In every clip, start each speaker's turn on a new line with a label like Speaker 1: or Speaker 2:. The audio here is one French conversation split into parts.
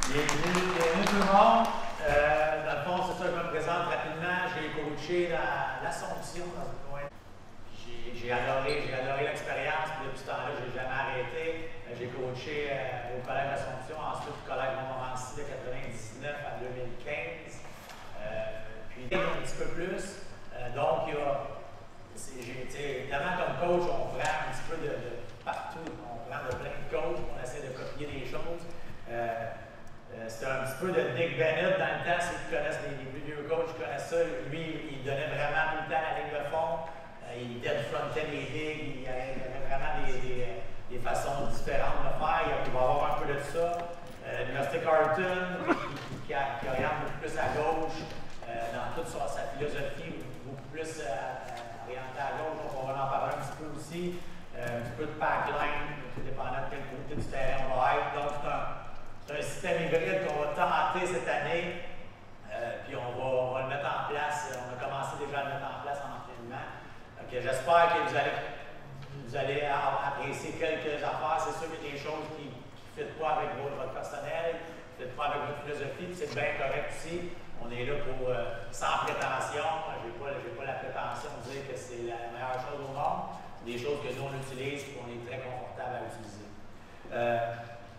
Speaker 1: Bienvenue tout le monde. Dans le fond, c'est ça, je me présente rapidement. J'ai coaché dans l'Assomption dans un coin. J'ai adoré l'expérience. Depuis ce temps-là, je n'ai jamais arrêté. J'ai coaché au Collège d'Assomption, ensuite au Collège Montmorency de 1999 à 2015. Puis un petit peu plus. Donc, évidemment, comme coach, on prend un petit peu de partout. On prend de plein de coachs, on essaie de copier des choses. C'était un petit peu de Nick Bennett dans le temps, ceux qui connaissent les plus vieux coachs qui connaissent ça. Lui, il donnait vraiment tout le temps la ligne de fond. Il dead-frontait les ligues, il y avait vraiment des façons différentes de faire. Il va y avoir un peu de ça. L'Université Carleton, qui oriente beaucoup plus à gauche, dans toute sa philosophie, beaucoup plus orientée à gauche. Donc, on va en parler un petit peu aussi. Un petit peu de backline, tout dépendant de quel côté du terrain on va être. Donc, c'est un système hybride qu'on va tenter cette année, puis on va le mettre en place. On a commencé déjà à le mettre en place en entraînement. J'espère que vous allez apprécier quelques affaires. C'est sûr qu'il y a des choses qui ne fitent pas avec votre personnel, qui ne fitent pas avec votre philosophie, puis c'est bien correct aussi. On est là pour sans prétention. Je n'ai pas la prétention de dire que c'est la meilleure chose au monde. Des choses que nous on utilise et qu'on est très confortable à utiliser.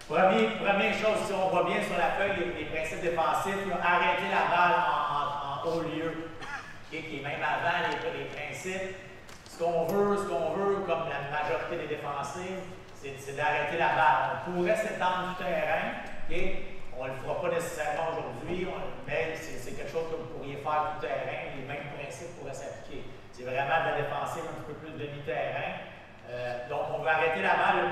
Speaker 1: Première chose, si on voit bien sur la feuille les principes défensifs, arrêter la balle en haut lieu, qui est même avant les principes. Ce qu'on veut, comme la majorité des défensifs, c'est d'arrêter la balle. On pourrait s'étendre du terrain, on ne le fera pas nécessairement aujourd'hui, mais c'est quelque chose que vous pourriez faire du terrain, les mêmes principes pourraient s'appliquer. C'est vraiment de la défensive, un petit peu plus de demi-terrain. Donc, on veut arrêter la balle le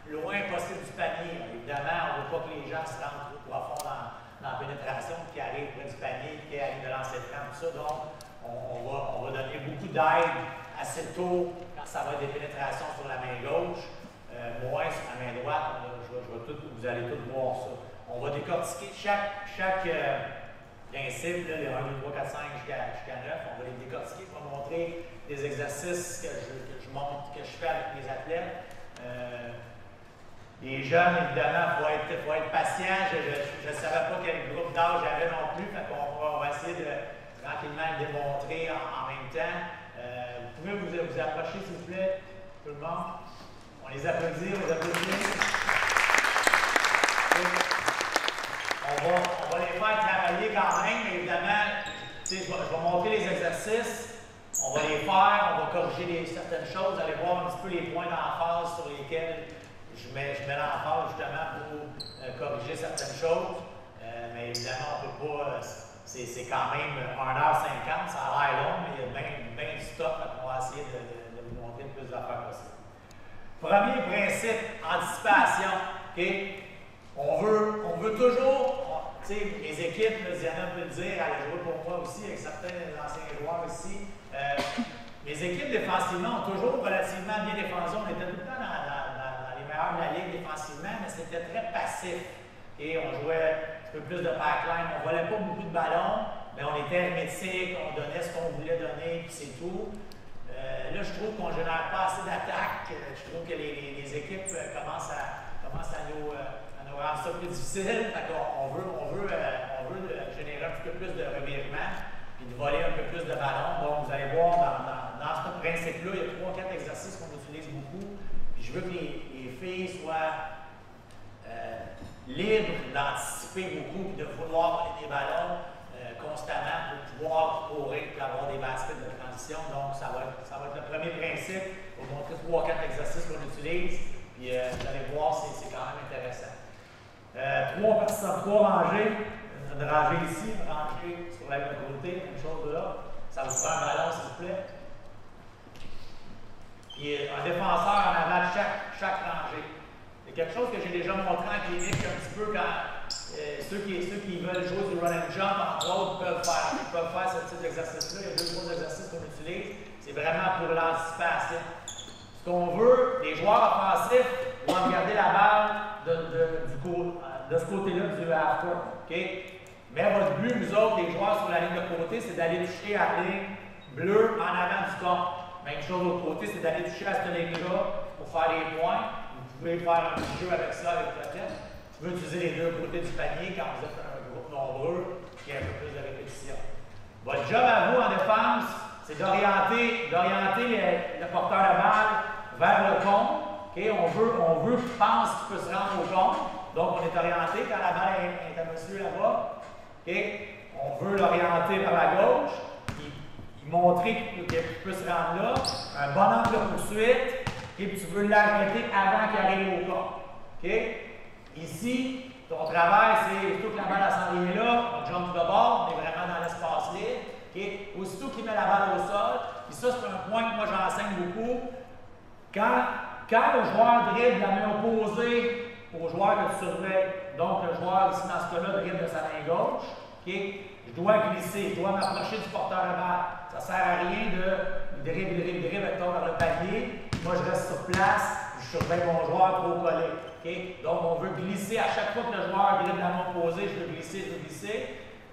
Speaker 1: plus loin possible du panier. Évidemment, on ne veut pas que les gens se rendent trop profond dans la pénétration, qui arrivent près du panier, qui arrivent de lancer de camp, tout ça. Donc, on va donner beaucoup d'aide assez tôt quand ça va être des pénétrations sur la main gauche, moins sur la main droite. Vous allez tous voir ça. On va décortiquer chaque principe, là, les 1, 2, 3, 4, 5 jusqu'à 9, on va les décortiquer pour montrer des exercices que je montre, que je fais avec mes athlètes. Les jeunes, évidemment, il faut être patient. Je ne savais pas quel groupe d'âge j'avais non plus, fait qu'on va essayer de tranquillement le démontrer en même temps. Vous pouvez vous approcher, s'il vous plaît, tout le monde. On les applaudit, on les applaudit. On va les faire travailler quand même, mais évidemment, je vais montrer les exercices, on va les faire, on va corriger certaines choses, vous allez voir un petit peu les points d'emphase sur lesquels je mets l'emphase justement pour corriger certaines choses. Mais évidemment, on ne peut pas, c'est quand même 1h50, ça a l'air long, mais il y a bien du stock, on va essayer de vous montrer le plus d'affaires possible. Premier principe, anticipation. Okay? On veut toujours, tu sais, les équipes, Diana peut le dire, elle a joué pour moi aussi, avec certains anciens joueurs ici. Les équipes défensivement ont toujours relativement bien défendu. On était tout le temps dans les meilleurs de la ligue défensivement, mais c'était très passif. Et on jouait un peu plus de backline, on ne volait pas beaucoup de ballons, mais on était hermétique, on donnait ce qu'on voulait donner, puis c'est tout. Là, je trouve qu'on ne génère pas assez d'attaques. Je trouve que les équipes commencent à nous rendre ça plus difficile. On veut générer un petit peu plus de revirement et de voler un peu plus de ballons. Donc, vous allez voir, dans ce principe-là, il y a 3-4 exercices qu'on utilise beaucoup. Puis je veux que les filles soient libres d'anticiper beaucoup et de vouloir voler des ballons constamment pour pouvoir courir et avoir des baskets de transition. Donc, ça va être le premier principe. Je vais vous montrer 3-4 exercices qu'on utilise. Puis vous allez voir, c'est quand même intéressant. 3 rangées. Une rangée ici, une rangée sur la côté, une chose là. Ça vous prend un ballon, s'il vous plaît. Puis un défenseur en avant de chaque rangée. C'est quelque chose que j'ai déjà montré en clinique un petit peu quand ceux qui veulent jouer du run and jump, entre autres, peuvent faire ce type d'exercice-là. Il y a 2-3 exercices qu'on utilise. C'est vraiment pour l'anticipation. Ce qu'on veut, les joueurs offensifs vont regarder la balle de ce côté-là du half-court. Okay? Mais votre but, vous autres, les joueurs sur la ligne de côté, c'est d'aller toucher à la ligne bleue en avant du compte. Même chose de l'autre côté, c'est d'aller toucher à cette ligne-là pour faire les points. Vous pouvez faire un petit jeu avec ça, avec la tête. Tu peux utiliser les deux côtés du panier quand vous êtes un groupe nombreux, qui a un peu plus de répétition. Votre job à vous en défense, c'est d'orienter le porteur de balle vers le compte. Okay? On veut qu'il pense qu'il peut se rendre au compte. Donc, on est orienté quand la balle est à monsieur là-bas. Okay? On veut l'orienter vers la gauche, puis montrer qu'il peut se rendre là. Un bon angle de poursuite, et puis tu veux l'arrêter avant qu'il arrive au compte. Okay? Ici, ton travail, c'est plutôt que la balle s'en vient là, on jump de bord, on est vraiment dans l'espace libre. Okay? Aussitôt qu'il met la balle au sol, et ça, c'est un point que moi j'enseigne beaucoup. Quand le joueur dribble la main opposée au joueur que tu surveilles, donc le joueur ici dans ce cas-là dribble de sa main gauche, okay? Je dois glisser, je dois m'approcher du porteur de balle. Ça ne sert à rien de dribble vers le panier. Moi, je reste sur place, je surveille mon joueur trop collé. Okay? Donc, on veut glisser à chaque fois que le joueur dribble la main opposée, je veux glisser.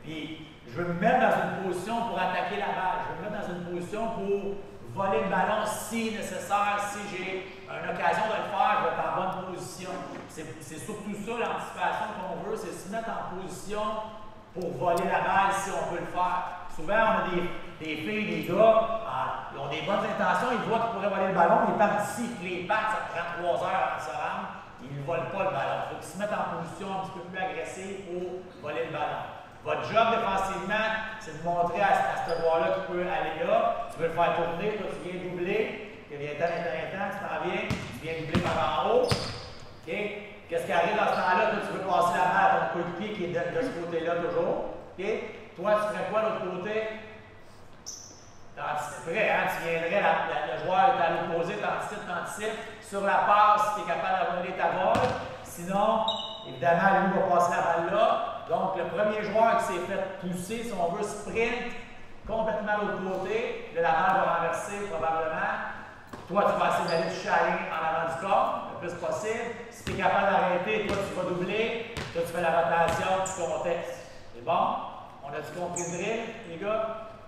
Speaker 1: Puis, je veux me mettre dans une position pour attaquer la balle. Je veux me mettre dans une position pour voler le ballon si nécessaire, si j'ai une occasion de le faire, je vais être en bonne position. C'est surtout ça l'anticipation qu'on veut, c'est se mettre en position pour voler la balle si on peut le faire. Souvent, on a des filles, des gars, ils ont des bonnes intentions, ils voient qu'ils pourraient voler le ballon, mais ils partent d'ici, les pattes, ça prend 3 heures avant de se rendre, ils ne volent pas le ballon. Il faut qu'ils se mettent en position un petit peu plus agressive pour voler le ballon. Votre job défensivement, c'est de montrer à ce joueur-là qui peut aller là. Tu veux le faire tourner, toi tu viens doubler, tu viens tu t'en viens, tu viens doubler par en haut. Okay? Qu'est-ce qui arrive dans ce temps-là? Toi, tu veux passer la balle à ton coéquipier qui est de ce côté-là toujours. Okay? Toi, tu ferais quoi de l'autre côté? C'est vrai, hein? Tu viendrais, le joueur est à l'opposé, t'anticipes. Sur la passe, tu es capable d'abonner ta balle. Sinon, évidemment, lui va passer la balle là. Donc, le premier joueur qui s'est fait pousser, si on veut, sprint complètement à l'autre côté. La balle va renverser probablement. Toi, tu vas essayer d'aller toucher la ligne en avant du corps, le plus possible. Si tu es capable d'arrêter, toi, tu vas doubler. Toi, tu fais la rotation, tu contestes. C'est bon? On a-tu compris le drill, les gars?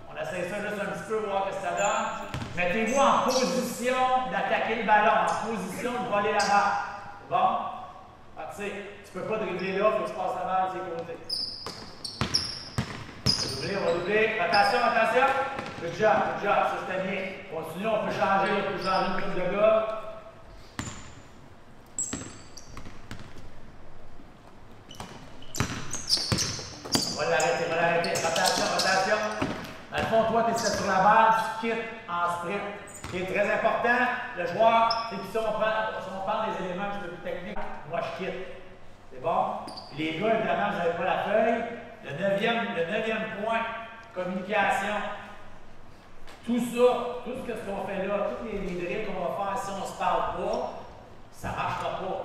Speaker 1: On essaie ça juste un petit peu, voir ce que ça donne. Mettez-vous en position d'attaquer le ballon, en position de voler la balle. C'est bon? Ah, tu sais, tu peux pas dribbler là, il faut que tu passes la balle de ses côtés. On va doubler. Attention. Good job, ça c'était bien. Continue, on peut changer une coupe de gars. On va l'arrêter. Rotation. Dans le fond, toi, tu es sur la balle, tu quittes en sprint. Ce qui est très important, le joueur, c'est que si on prend des éléments un petit peu plus techniques, moi je quitte. C'est bon? Puis les gars, évidemment, vous n'avez pas la feuille. Le neuvième point, communication. Tout ça, tout ce qu'on fait là, tous les drills qu'on va faire si on ne se parle pas, ça ne marchera pas.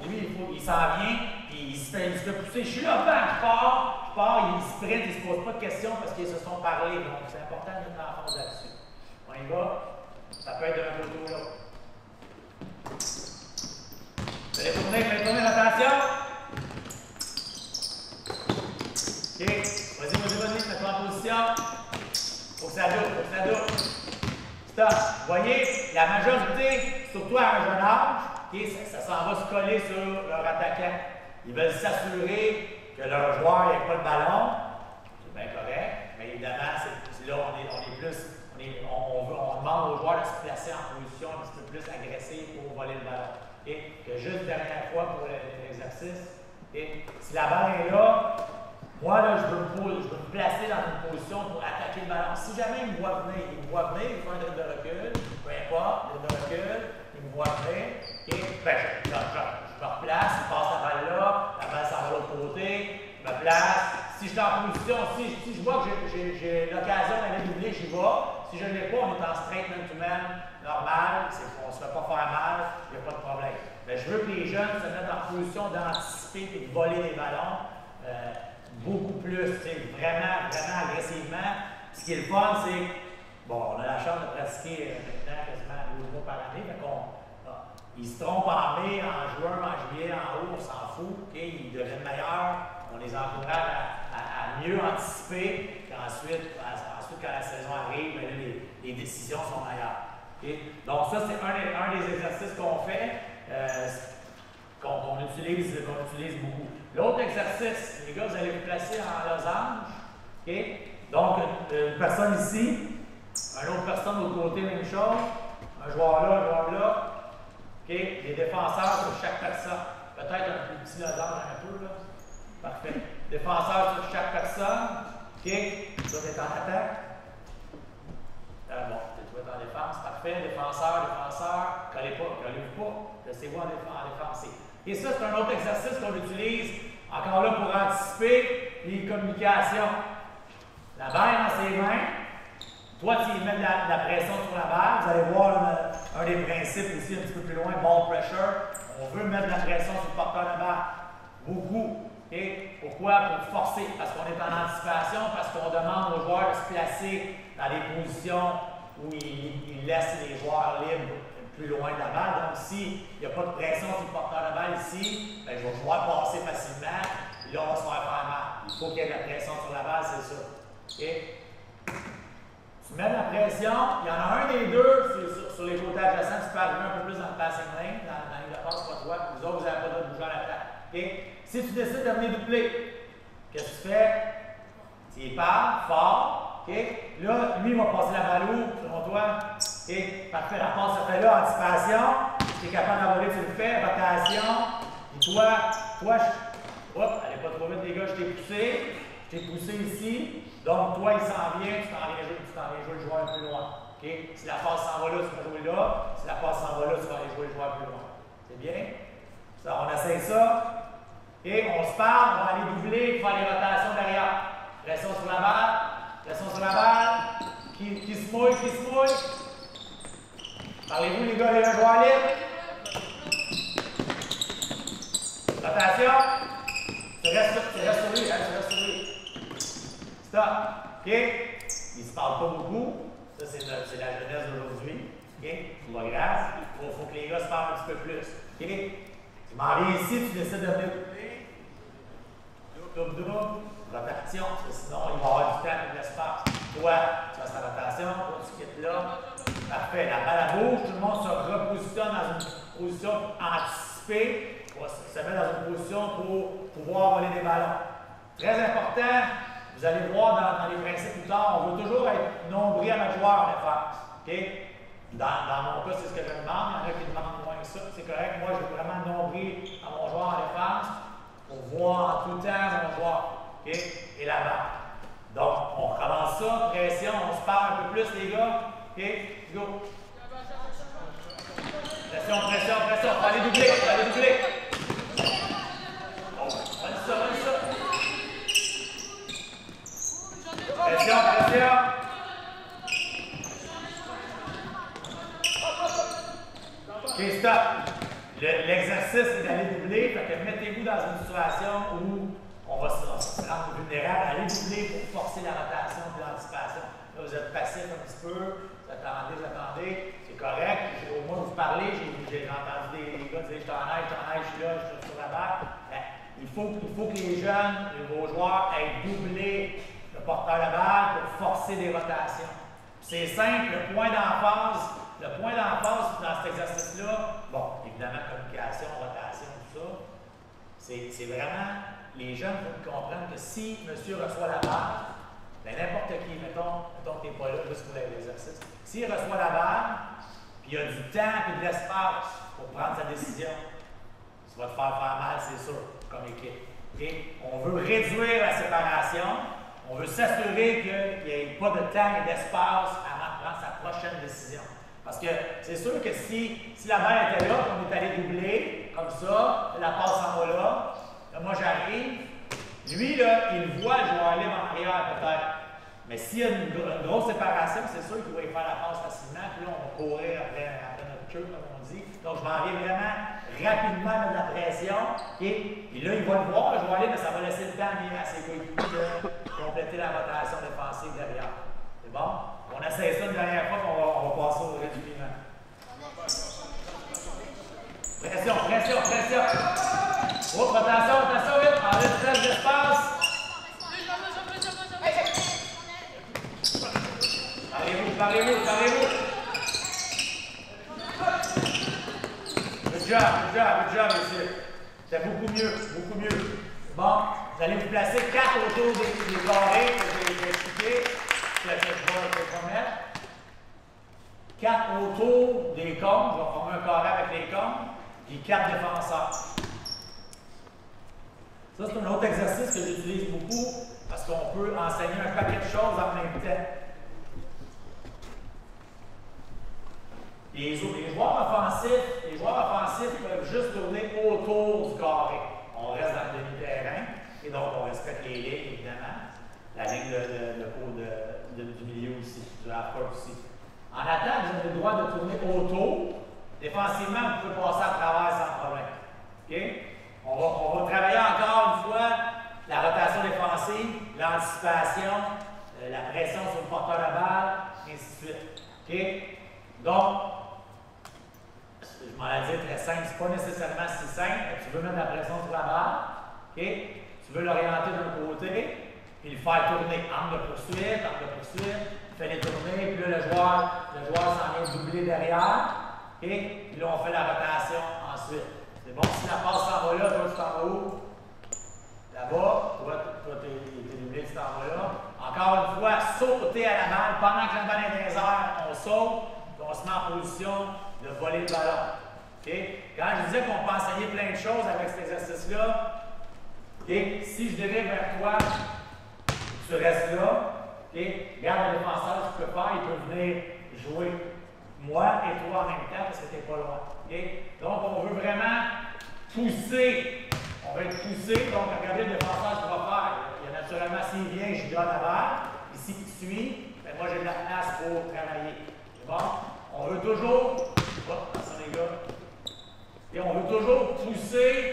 Speaker 1: Lui, il s'en vient, puis il se fait pousser. Je suis là, je pars, il sprint, il ne se pose pas de questions parce qu'ils se sont parlé. Donc, c'est important d'être en fond là-dessus. On y va. Ça peut être d'un côté ou l'autre. Faites tourner, attention. OK. Vas-y, mets-toi en position. Faut que ça double. Stop. Vous voyez, la majorité, surtout à un jeune âge, okay, ça s'en va se coller sur leur attaquant. Ils veulent s'assurer que leur joueur n'ait pas le ballon. C'est bien correct, mais évidemment, c'est là on demande aux joueurs de se placer en position un petit peu plus agressive pour voler le ballon. Okay? Que juste dernière fois pour l'exercice. Okay? Si la balle est là, moi, là, je veux me placer dans une position pour attaquer le ballon. Si jamais il me voit venir, il fait un dribble de recul, peu importe, dribble de recul, il me voit venir, okay? Ben, je me replace, il passe la balle là, la balle s'en va de l'autre côté, je me place. Si je suis en position, si je vois que j'ai l'occasion d'aller doubler, j'y vais. Si je ne l'ai pas, on est en straight man-to-man, normal, on ne se fait pas faire mal, il n'y a pas de problème. Mais je veux que les jeunes se mettent en position d'anticiper et de voler les ballons. Beaucoup plus, vraiment agressivement. Ce qui est le fun, c'est, bon, on a la chance de pratiquer maintenant quasiment 12 mois par année, ils se trompent en mai, en juin, en juillet, en août, on s'en fout, okay? Ils deviennent meilleurs, on les encourage à mieux anticiper, qu'ensuite, quand la saison arrive, là, les décisions sont meilleures. Okay? Donc ça, c'est un des exercices qu'on fait. qu'on utilise beaucoup. L'autre exercice, les gars, vous allez vous placer en losange. Okay? Donc, une personne ici, une autre personne de l'autre côté, même chose. Un joueur là, un joueur là. Okay? Les défenseurs sur chaque personne. Peut-être un plus petit losange un peu. Là. Parfait. Défenseurs sur chaque personne. OK? Ça, on est en attaque. Bon, tu es en défense. Parfait. Défenseur, collez-vous pas. Laissez-vous en défensive. Et ça, c'est un autre exercice qu'on utilise encore là pour anticiper les communications. La balle dans ses mains. Toi, tu mets de la pression sur la balle. Vous allez voir un des principes ici, un petit peu plus loin, ball pressure. On veut mettre de la pression sur le porteur de balle. Beaucoup. Okay? Pourquoi? Pour forcer. Parce qu'on est en anticipation, parce qu'on demande aux joueurs de se placer dans des positions où ils laissent les joueurs libres plus loin de la balle. Donc, s'il n'y a pas de pression sur le porteur de balle ici, ben, je vais pouvoir passer facilement. Là, on va se faire mal. Il faut qu'il y ait de la pression sur la balle, c'est ça. Okay? Tu mets de la pression, il y en a un des deux sur les côtés adjacents, tu peux arriver un peu plus dans le passing lane, dans la passe, pas toi. Vous autres, vous n'avez pas le droit de bouger à l'attaque. Okay? Si tu décides de venir doubler, qu'est-ce que tu fais? Tu y parles fort. Okay? Là, lui, il va passer la balle où, selon toi? Okay? Parfait, la passe se fait là, anticipation. Tu es capable d'envoler, tu le fais, rotation. Et toi, hop, allez pas trop vite, les gars, je t'ai poussé ici. Donc, toi, il s'en vient, tu t'en viens jouer le joueur un peu plus loin. Okay? Si la passe s'en va là, tu vas jouer là. Si la passe s'en va là, tu vas aller jouer le joueur plus loin. C'est bien? Ça, on essaye ça. Et on se parle, on va aller doubler, faire les rotations derrière. Pression sur la balle. Qui se mouille. Parlez-vous, les gars, les joueurs libres. Rotation. Tu restes sur lui, Stop. OK? Il ne se parle pas beaucoup. Ça, c'est la jeunesse d'aujourd'hui. OK? C'est pas grave. Il faut que les gars se parlent un petit peu plus. OK? Tu m'en viens ici, tu décides de venir doubler. Double. Rotation, parce que sinon, il va y avoir du temps et de l'espace. Toi, tu fais sa rotation. Toi, tu quittes là. Parfait. La balle à bouge. Tout le monde se repositionne dans une position anticipée. On se met dans une position pour pouvoir voler des ballons. Très important. Vous allez voir dans les principes plus tard, on veut toujours être nombril à notre joueur en défense. Okay? Dans mon cas, c'est ce que je demande. Il y en a qui demandent moins que ça. C'est correct. Moi, je veux vraiment nombril à mon joueur en défense pour voir en tout temps mon joueur. Okay? Et la balle. Donc, on recommence ça. Pression, on se parle un peu plus, les gars. OK? Go. Pression. On va aller doubler. Oh, vas-y ça. Pression. OK, stop. L'exercice est d'aller doubler. Fait que mettez-vous dans une situation où on va se rendre vulnérable. Allez doubler pour forcer la rotation et l'anticipation. Là, vous êtes passif un petit peu. Vous attendez. C'est correct. Au moins, vous parlez. J'ai entendu des gars dire je t'en aide, je suis là, je suis sur la balle. Il faut que les jeunes, vos joueurs, aient doublé le porteur de balle pour forcer des rotations. C'est simple, le point d'emphase dans cet exercice-là, bon, évidemment, communication, rotation, tout ça, c'est vraiment, les jeunes faut comprendre que si monsieur reçoit la balle, ben n'importe qui, mettons que tu n'es pas là juste pour l'exercice, s'il reçoit la balle, puis il y a du temps et de l'espace pour prendre sa décision, ça va te faire mal, c'est sûr, comme équipe. Okay? On veut réduire la séparation. On veut s'assurer qu'il n'y ait pas de temps et d'espace avant de prendre sa prochaine décision. Parce que c'est sûr que si la balle était là, on est allé doubler, comme ça, la passe en va là, moi j'arrive, lui, là, il voit le joueur libre en arrière peut-être. Mais s'il y a une grosse séparation, c'est sûr qu'il va y faire la passe facilement, puis là, on va courir après notre queue, comme on dit. Donc, je m'en viens vraiment rapidement mettre de la pression. Et là, il va le voir, le joueur libre, mais ça va laisser le temps à ses coéquipiers de compléter la rotation défensive derrière. C'est bon? On essaie ça une dernière fois, puis on va passer au résumé. Pression. Oh, attention, vite. Enlève stress d'espace. Parlez-vous. Good job, monsieur. mieux, beaucoup mieux. Bon, vous allez vous placer 4 autour des carrés que j'ai expliqué. Je vais mettre 4 autour des cônes. Je vais former un carré avec les cônes. Puis 4 défenseurs. Ça, c'est un autre exercice que j'utilise beaucoup parce qu'on peut enseigner un paquet de choses en même temps. Les joueurs offensifs peuvent juste tourner autour du carré. On reste dans le demi-terrain et donc on respecte les lignes, évidemment. La ligne du milieu aussi, du half-court aussi. En attaque, vous avez le droit de tourner autour. Défensivement, vous pouvez passer à travers sans problème. Okay? On va travailler encore une fois la rotation défensive, l'anticipation, la pression sur le porteur de balle, et ainsi de suite. Okay? Donc, je m'en ai dit très simple, c'est pas nécessairement si simple. Tu veux mettre la pression sur la balle, okay? Tu veux l'orienter d'un côté, puis le faire tourner. Angle de poursuite, fait les tourner, puis là, le joueur s'en vient doubler derrière, okay? Puis là, on fait la rotation ensuite. C'est bon, si la passe s'en va là, toi, tu t'en vas où? Là-bas, toi, t'es doublé, tu t'en vas là. Encore une fois, sauter à la balle. Pendant que la balle est dans les airs, on saute, puis on se met en position de voler le ballon. Okay? Quand je disais qu'on peut enseigner plein de choses avec cet exercice-là, okay? Si je dérive vers toi, tu restes là, okay? Regarde le défenseur, ce qu'il peut faire, il peut venir jouer moi et toi en même temps parce que tu n'es pas loin. Okay? Donc, on veut vraiment pousser. On veut être poussé, donc regardez le défenseur ce qu'il va faire. Il y a naturellement, s'il vient, je lui donne la balle. Ici, il suit, ben moi j'ai de la place pour travailler. C'est bon? On veut toujours. Attention les gars. Et on veut toujours pousser.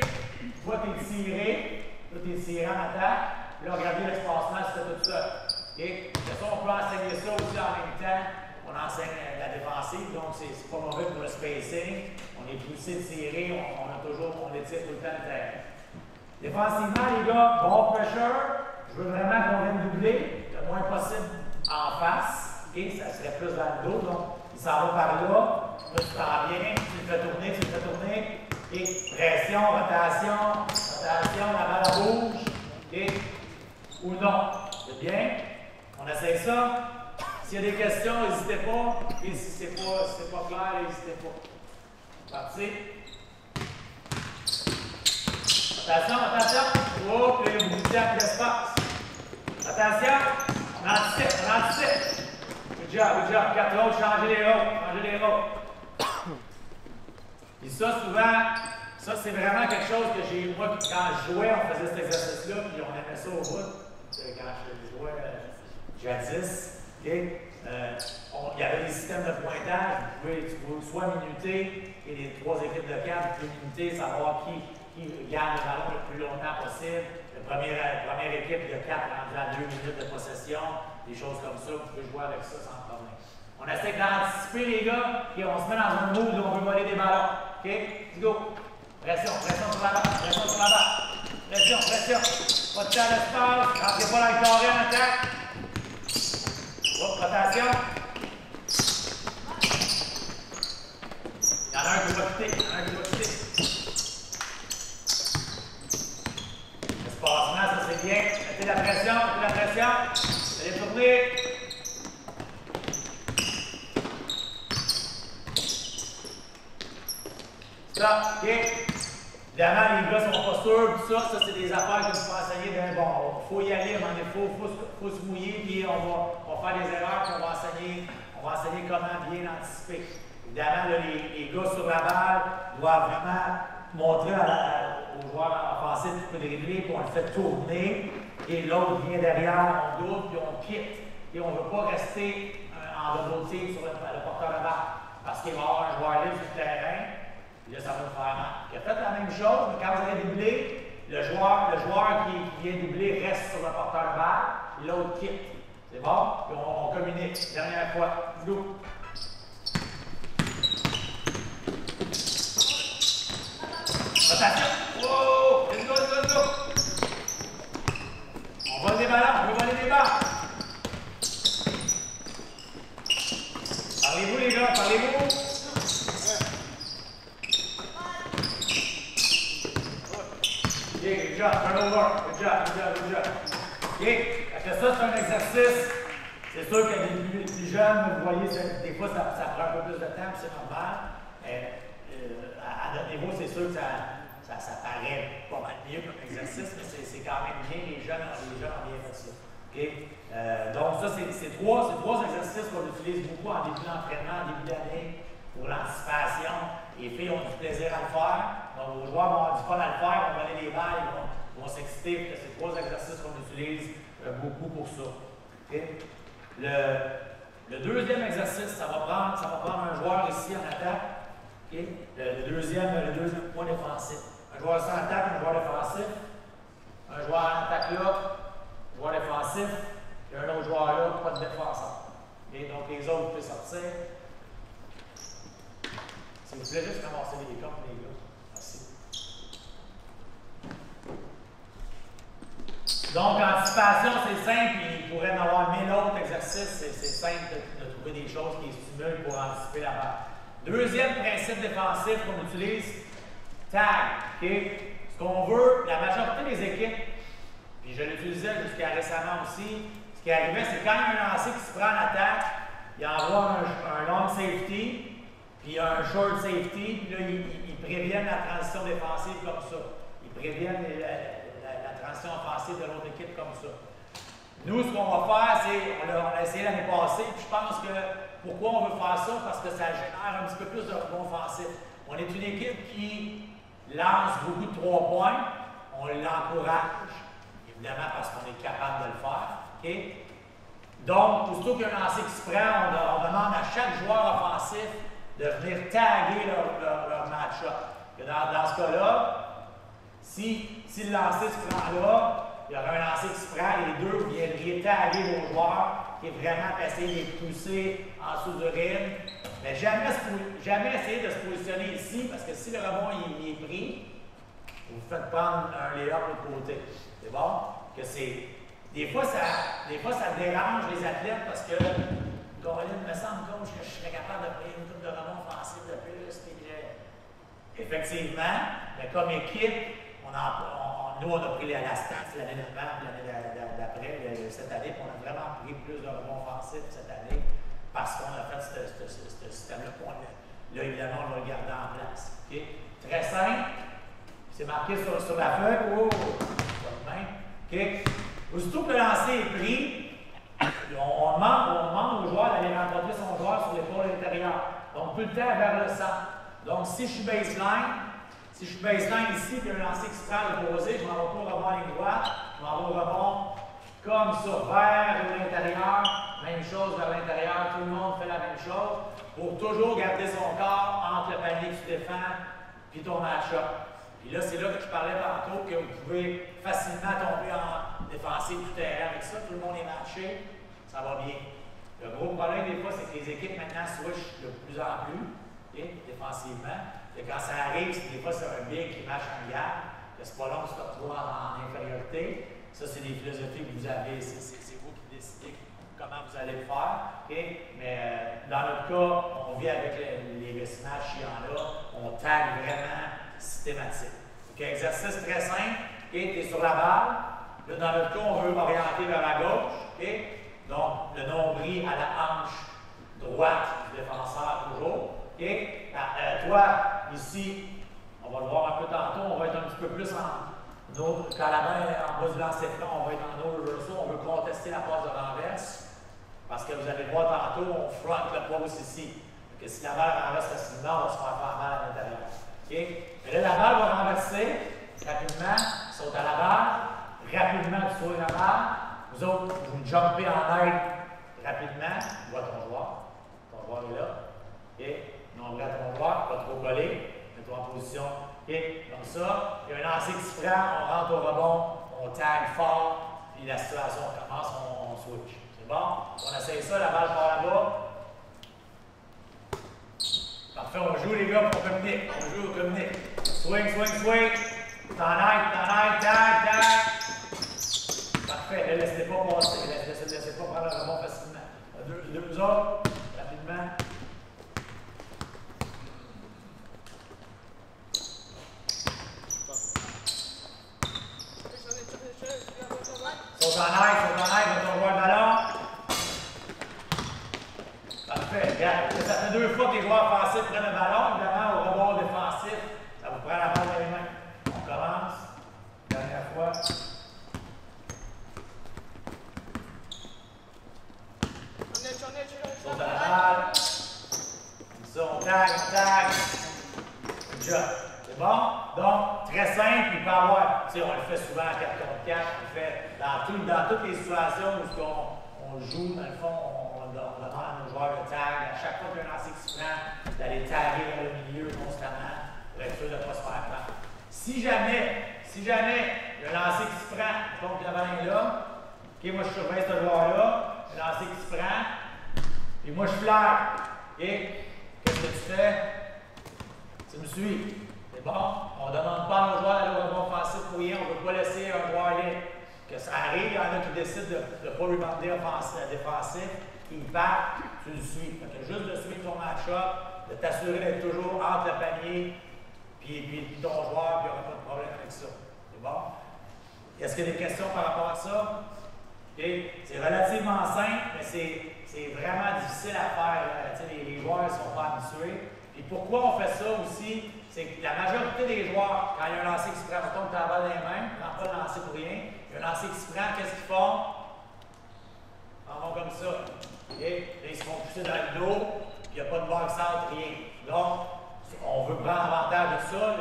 Speaker 1: Toi, tu es tiré. Toi, tu es tiré en attaque. Là, regardez l'espacement, c'est tout ça. Okay? De ça, on peut enseigner ça aussi en même temps. On enseigne la défensive, donc c'est pas mauvais pour le spacing. On est poussé, tiré, on étire tout le temps le terrain. Défensivement, les gars, bon pressure. Je veux vraiment qu'on vienne doubler le moins possible en face. Okay? Ça serait plus dans le dos, donc il s'en va par là. Là, tu t'en viens, tu le fais tourner. Okay? Pression, rotation, la balle bouge. Okay? Ou non. C'est bien. On essaye ça. S'il y a des questions, n'hésitez pas. Et si c'est pas clair, n'hésitez pas. Parti. Attention. Oh, puis vous dites à l'espace. Attention. On anticipe. Good job. 4 autres, changez les rôles. Et ça, souvent, c'est vraiment quelque chose que moi, quand je jouais, on faisait cet exercice-là, puis on aimait ça au bout. Quand je jouais jadis. Okay? Il y avait des systèmes de pointage. Tu pouvais soit minuter, et les 3 équipes de 4, vous pouvez minuter, savoir qui garde le ballon le plus longtemps possible. La première équipe de 4 rendue à 2 minutes de possession, des choses comme ça. Vous pouvez jouer avec ça sans problème. On essaie d'anticiper, les gars, et on se met dans un mood où on veut voler des ballons. OK? Let's go! Pression sur la balle. Pression. Pas de temps d'espace. Rentrez pas dans le carré en attaque. Rotation. Il y en a un qui va quitter. Espacement, ça c'est bien. Mettez la pression. Allez tourner. Ça, OK. Évidemment, les gars sont pas sûrs, tout ça c'est des affaires que vous pouvez enseigner d'un bon. Il faut y aller, il faut se mouiller, puis on va faire des erreurs, puis on va enseigner comment bien anticiper. Évidemment, là, les gars sur la balle doivent vraiment montrer aux joueurs offensifs qu'il peut dribbler, puis on le fait tourner, et l'autre vient derrière, on double, puis on quitte. Et on ne veut pas rester en double team sur le porteur de balle, parce qu'il va y avoir un joueur libre sur le terrain. Là, ça va nous faire mal. Il a fait la même chose, mais quand vous allez doubler, le joueur qui vient doubler reste sur le porteur de balle, l'autre quitte. C'est bon? Puis on communique. Dernière fois. Go! Rotation! Wow! Let's go! On vole des ballons, on veut voler des balles. Parlez-vous, les gars, parlez-vous! Good job, good job, good job. OK? Fait que ça, c'est un exercice. C'est sûr que les plus jeunes, vous voyez, des fois, ça prend un peu plus de temps, c'est normal. À notre niveau, c'est sûr que ça paraît pas mal mieux comme exercice, mais c'est quand même bien. Les jeunes ont bien fait ça. Okay? Donc, ça, c'est trois exercices qu'on utilise beaucoup en début d'entraînement, en début d'année, pour l'anticipation. Les filles ont du plaisir à le faire. Donc, vos joueurs vont avoir du fun à le faire, vont donner les balles, ils vont s'exciter. C'est trois exercices qu'on utilise beaucoup pour ça. Okay? Le deuxième exercice, ça va prendre un joueur ici en attaque. Okay? Le deuxième point défensif. Un joueur ici en attaque, un joueur défensif. Un joueur en attaque là, un joueur défensif. Et un autre joueur là, pas de défenseur. Okay? Donc les autres, vous pouvez sortir. S'il vous plaît, juste ramasser les comptes, les gars. Merci. Donc, anticipation, c'est simple. Il pourrait y en avoir 1000 autres exercices. C'est simple de trouver des choses qui stimulent pour anticiper la balle. Deuxième principe défensif qu'on utilise, tag. Okay? Ce qu'on veut, la majorité des équipes, puis je l'utilisais jusqu'à récemment aussi, ce qui arrivait, c'est quand il y a un lancé qui se prend en attaque, il envoie un long safety, puis un short safety, puis là, ils préviennent la transition défensive comme ça. Ils préviennent la transition offensive de l'autre équipe comme ça. Nous, ce qu'on va faire, c'est, on a essayé l'année passée, puis je pense que, pourquoi on veut faire ça? Parce que ça génère un petit peu plus de rebond offensif. On est une équipe qui lance beaucoup de 3 points, on l'encourage, évidemment parce qu'on est capable de le faire. Okay? Donc, aussitôt qu'il y a un lancer qui se prend, on demande à chaque joueur offensif de venir taguer leur match-up. Dans ce cas-là, si le lancer se prend là, il y aura un lancer qui se prend et les deux viennent taguer vos joueurs et vraiment essayer de les pousser en dessous du rim. Mais jamais essayer de se positionner ici parce que si le rebond il est pris, vous faites prendre un layup de l'autre côté. C'est bon? Que c'est. Des fois, ça dérange les athlètes parce que Colin me semble coach que je serais capable de prendre une coupe de rebond offensif de plus. Effectivement, mais comme équipe, nous, on a pris la stats l'année d'avant, l'année d'après, cette année, puis on a vraiment pris plus de rebonds offensifs cette année parce qu'on a fait ce système-là. Là, évidemment, on va le garder en place. Okay? Très simple. C'est marqué sur la feuille. Oh! Pas de main. Okay? Aussitôt que le lancer est pris, on demande au joueur d'aller rencontrer son joueur sur l'épaule intérieure. Donc, tout le temps vers le centre. Donc, si je suis baseline ici, puis un lancer qui se prend à l'opposé, je m'en vais pas au rebond à ligne droite, je m'en vais au rebond comme ça, vers l'intérieur, même chose vers l'intérieur, tout le monde fait la même chose, pour toujours garder son corps entre le panier que tu défends puis ton match-up. Puis là, c'est là que je parlais tantôt que vous pouvez facilement tomber en défensive tout terrain avec ça, tout le monde est matché, ça va bien. Le gros problème des fois, c'est que les équipes maintenant switchent de plus en plus, okay, défensivement. Et quand ça arrive, des fois, c'est un big qui marche en garde, que c'est pas long de se retrouver en infériorité. Ça, c'est des philosophies que vous avez, c'est vous qui décidez comment vous allez le faire. Okay? Mais dans notre cas, on vit avec les mismatchs, il y en a, on tag vraiment systématique. Okay? Exercice très simple, okay? Tu es sur la balle. Là, dans notre cas, on veut orienter vers la gauche. Okay? Donc, le nombril à la hanche droite du défenseur toujours. Okay? Toi, ici, on va le voir un peu tantôt, on va être un petit peu plus quand la main est en bas du lancer franc, on va être en no reversal, on veut contester la passe de renverse. Parce que vous allez voir tantôt, on front le poste ici. Donc, si la balle renverse facilement, on va se faire mal à l'intérieur. Okay? Mais là, la balle va renverser rapidement, saute à la balle, rapidement tu sautes la balle. Vous autres, vous jumpez en aide rapidement, tu vois ton joueur est là. Okay? Nombril à ton joueur, pas trop collé, mets-toi en position. Okay? Comme ça, il y a un lancer qui se prend, on rentre au rebond, on tag fort, puis la situation commence, on switch. C'est bon? On essaye ça, la balle part là-bas. Parfait, on joue les gars pour communiquer. On joue au communique. Swing, swing, swing. T'en aide, tag. Parfait, ne laissez pas passer, ne laissez pas prendre le rebond facilement. Deux autres, rapidement. Saute en air, va ton joueur de ballon. Parfait, regarde. Ça fait 2 fois que les joueurs offensifs prennent le ballon. Évidemment, au rebord défensif, ça vous prend la balle dans les mains. On commence. Dernière fois. Saute à la balle. Comme ça, on tag. Good job. C'est bon? Donc, très simple, il peut avoir, tu sais, on le fait souvent à 4 contre 4, on le fait dans toutes les situations où on joue, dans le fond, on demande à nos joueurs de tag, à chaque fois qu'il y a un lancer qui se prend, d'aller taguer dans le milieu constamment, pour être sûr de ne pas se faire prendre. Si jamais, il y a un lancer qui se prend, donc la balle est là, ok, moi je surveille ce joueur-là, un lancer qui se prend, puis moi je flaire, ok, qu'est-ce que tu fais? Tu me suis. C'est bon? On ne demande pas à nos joueurs d'aller au rebond offensif pour rien. On ne veut pas laisser un joueur libre. Que ça arrive, il y en a qui décident de ne pas rebonder défensif. Ils partent, tu le suis. Fait que juste de suivre ton match-up, de t'assurer d'être toujours entre le panier puis ton joueur, puis il n'y aura pas de problème avec ça. C'est bon? Est-ce qu'il y a des questions par rapport à ça? Okay. C'est relativement simple, mais c'est vraiment difficile à faire. Les joueurs ne sont pas habitués. Et pourquoi on fait ça aussi? C'est que la majorité des joueurs, quand il y a un lancer qui se prend, mettons que tu as la balle dans les mains, tu n'as pas le lancer pour rien, il y a un lancer qui se prend, qu'est-ce qu'ils font? Ils en vont comme ça. Okay? Là, ils se font pousser dans le dos, puis il n'y a pas de box-out, rien. Donc, on veut prendre avantage de ça.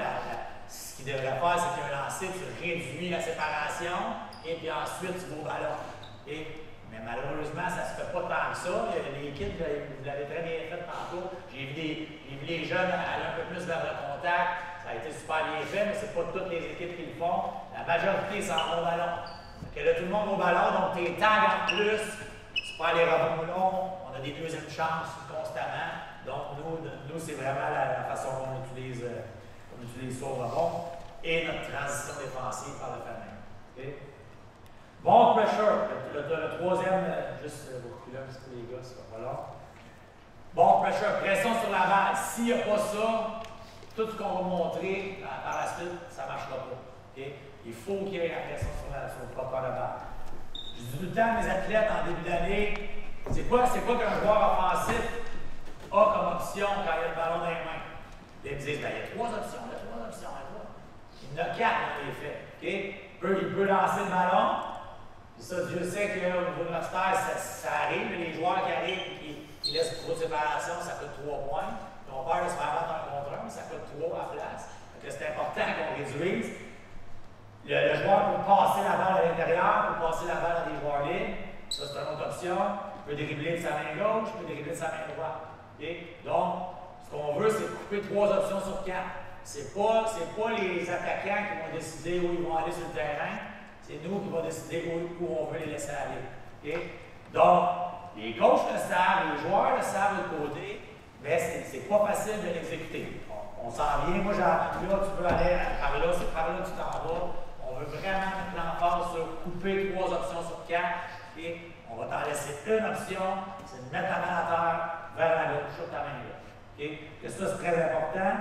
Speaker 1: Ce qu'il devrait faire, c'est qu'il y a un lancer, tu réduis la séparation, et puis ensuite, tu vas au ballon. Okay? Mais malheureusement, ça ne se fait pas tant que ça. Les kids, vous l'avez très bien fait tantôt. J'ai vu les jeunes aller un peu plus vers le contact. Ça a été super bien fait, mais ce n'est pas toutes les équipes qui le font. La majorité s'en vont au ballon. Donc là, tout le monde va au ballon, donc tes tags en plus, tu prends les rebonds longs, on a des deuxièmes chances constamment. Donc nous c'est vraiment la façon dont on utilise ça au rebond et notre transition défensive par le fait même. Okay? Ball pressure, le troisième, juste vous reculer un petit peu les gars, c'est pas long. Ball pressure, pression sur la balle. S'il n'y a pas ça, tout ce qu'on va montrer par la suite, ça ne marchera pas. Okay? Il faut qu'il y ait la pression sur le porteur de balle. Je dis tout le temps à mes athlètes en début d'année, c'est quoi qu'un joueur offensif a comme option quand il a le ballon dans les mains? Ils me disent, ben, il y a 3 options, il y a 3 options. Il y en a 4 dans les faits. Okay? Il peut lancer le ballon. Et ça, Dieu sait qu'au niveau universitaire, ça arrive, mais les joueurs qui arrivent et qui laissent trop de séparation, ça coûte 3 points. Ils ont peur de se faire battre un contre un, mais ça coûte 3 à la place. Donc c'est important qu'on réduise. Le joueur peut passer la balle à l'intérieur, peut passer la balle à des joueurs libres. Ça, c'est une autre option. Il peut dribbler de sa main gauche, il peut dribbler de sa main droite. Okay? Donc, ce qu'on veut, c'est couper 3 options sur 4. C'est pas les attaquants qui vont décider où ils vont aller sur le terrain. C'est nous qui va décider où on veut les laisser aller. Okay? Donc, les coachs le savent, les joueurs le savent de côté, mais c'est pas facile de l'exécuter. On s'en vient. Moi, là, tu veux aller par là, c'est par là que tu t'en vas. On veut vraiment mettre l'emphase sur couper 3 options sur 4. Okay? On va t'en laisser une option, c'est de mettre ta main à terre vers la gauche, sur ta main là. Okay? Que ça, c'est très important.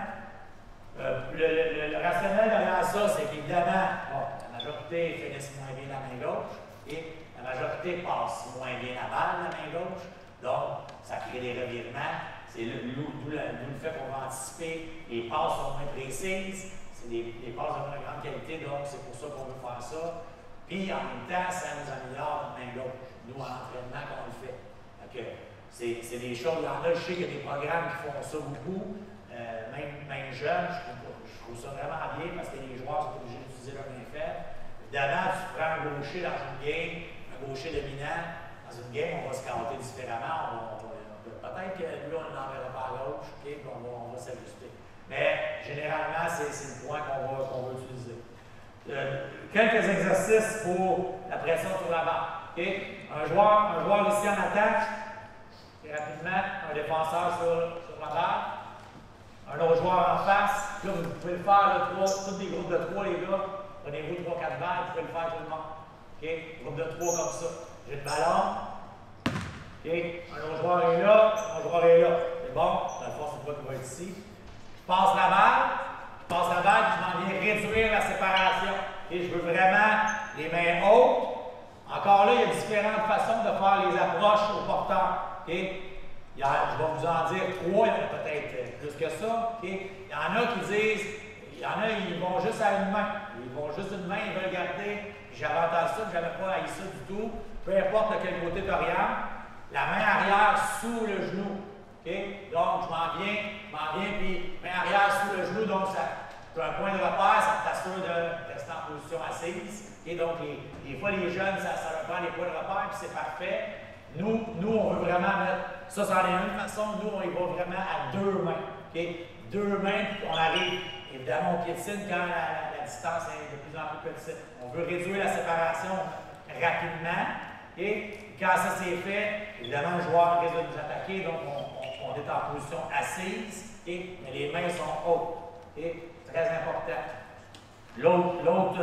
Speaker 1: Le rationnel derrière ça, c'est qu'évidemment, la majorité finissent moins bien la main gauche et la majorité passe moins bien la balle la main gauche. Donc, ça crée des revirements. C'est d'où le fait qu'on va anticiper. Les passes sont moins précises. C'est des passes de moins grande qualité, donc c'est pour ça qu'on veut faire ça. Puis, en même temps, ça nous améliore notre main gauche. Nous, en entraînement, qu'on le fait. C'est des choses. Il y en a, je sais qu'il y a des programmes qui font ça beaucoup. Même jeunes, je trouve ça vraiment bien parce que les joueurs sont obligés d'utiliser leur main faible. Évidemment, tu prends un gaucher dans une game, un gaucher dominant, dans une game, on va se scorer différemment. Peut-être que lui, on ne l'enverra pas à gauche, okay, puis on va s'ajuster. Mais généralement, c'est le point qu'on va utiliser. Quelques exercices pour la pression sur la barre. Okay? Un joueur ici en attaque, et rapidement, un défenseur sur la barre. Un autre joueur en face, là, vous pouvez le faire, tous des groupes de 3, les gars. Prenez-vous 3-4 balles, vous pouvez le faire tout le monde. Okay? Groupe de 3 comme ça. J'ai le ballon. Okay? Un autre joueur est là, un autre joueur est là. C'est bon, dans le fond, c'est pas qui va être ici. Je passe la balle, puis je m'en viens réduire la séparation. Et je veux vraiment les mains hautes, en différentes façons de faire les approches au porteur. Okay? Je vais vous en dire 3, il y en a peut-être plus que ça. Okay? Il y en a qui disent, il y en a, ils vont juste à une main. Ils vont juste une main, ils veulent garder. J'avais entendu ça, je n'avais pas haï ça du tout. Peu importe de quel côté tu orientes, la main arrière sous le genou. Okay? Donc, je m'en viens, puis main arrière sous le genou, donc ça, tu as un point de repère, ça t'assure de rester en position assise. Okay? Donc, des fois, les jeunes, ça leur prend des points de repère, puis c'est parfait. Nous, on veut vraiment mettre, ça c'en est une façon, nous, on y va vraiment à 2 mains. Okay? 2 mains, puis on arrive, évidemment, on piétine quand la distance est de plus en plus petite. On veut réduire la séparation rapidement. Et quand ça c'est fait, évidemment, le joueur risque de nous attaquer, donc on est en position assise, mais les mains sont hautes. Très important. L'autre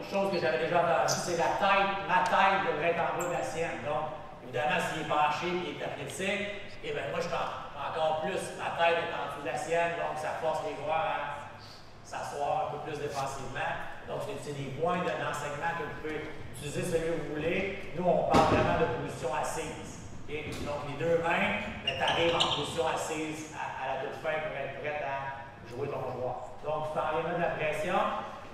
Speaker 1: chose que j'avais déjà entendue, c'est la tête. Ma tête devrait être en bas de la sienne. Donc, évidemment, s'il est penché et il est athlétique, et bien moi, je suis encore plus, ma tête est en dessous de la sienne, donc ça force les joueurs à s'asseoir un peu plus défensivement. Donc, c'est des points d'enseignement que vous pouvez utiliser celui que vous voulez. Nous, on parle vraiment de position assise. Okay? Donc, les 2 mains, tu arrives en position assise à la toute fin pour être prête à jouer ton joueur. Donc, tu t'en viens mettre de la pression.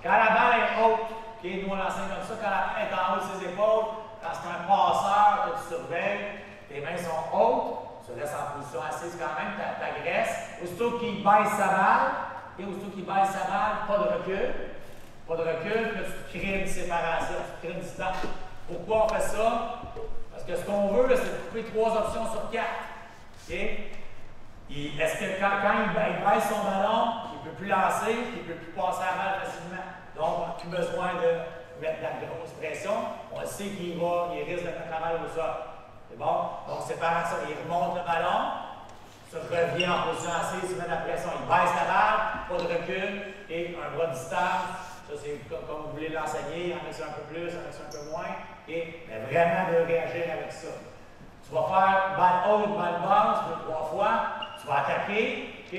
Speaker 1: Quand la balle est haute, okay, nous on l'enseigne comme ça, quand la balle est en haut de ses épaules, quand c'est un passeur que tu surveilles, tes mains sont hautes, tu restes en position assise quand même, tu agresses. Aussitôt qu'il baisse sa balle, pas de recul. Pas de recul, puis tu crées une séparation, tu crées une distance. Pourquoi on fait ça? Parce que ce qu'on veut, c'est de couper 3 options sur 4. Okay? Est-ce que quand il baisse son ballon, il ne peut plus lancer, il ne peut plus passer la balle facilement. Donc, on n'a plus besoin de mettre de la grosse pression. On sait qu'il risque de mettre la balle au sol. C'est bon? Donc, séparation, il remonte le ballon, ça revient en position assise, il met de la pression, il baisse la balle, pas de recul, et un bras de distance. Ça, c'est comme vous voulez l'enseigner, il y en a ça un peu plus, il y en a ça un peu moins. Mais vraiment de réagir avec ça. Tu vas faire balle haute, balle basse, 2-3 fois. Tu vas attaquer, tu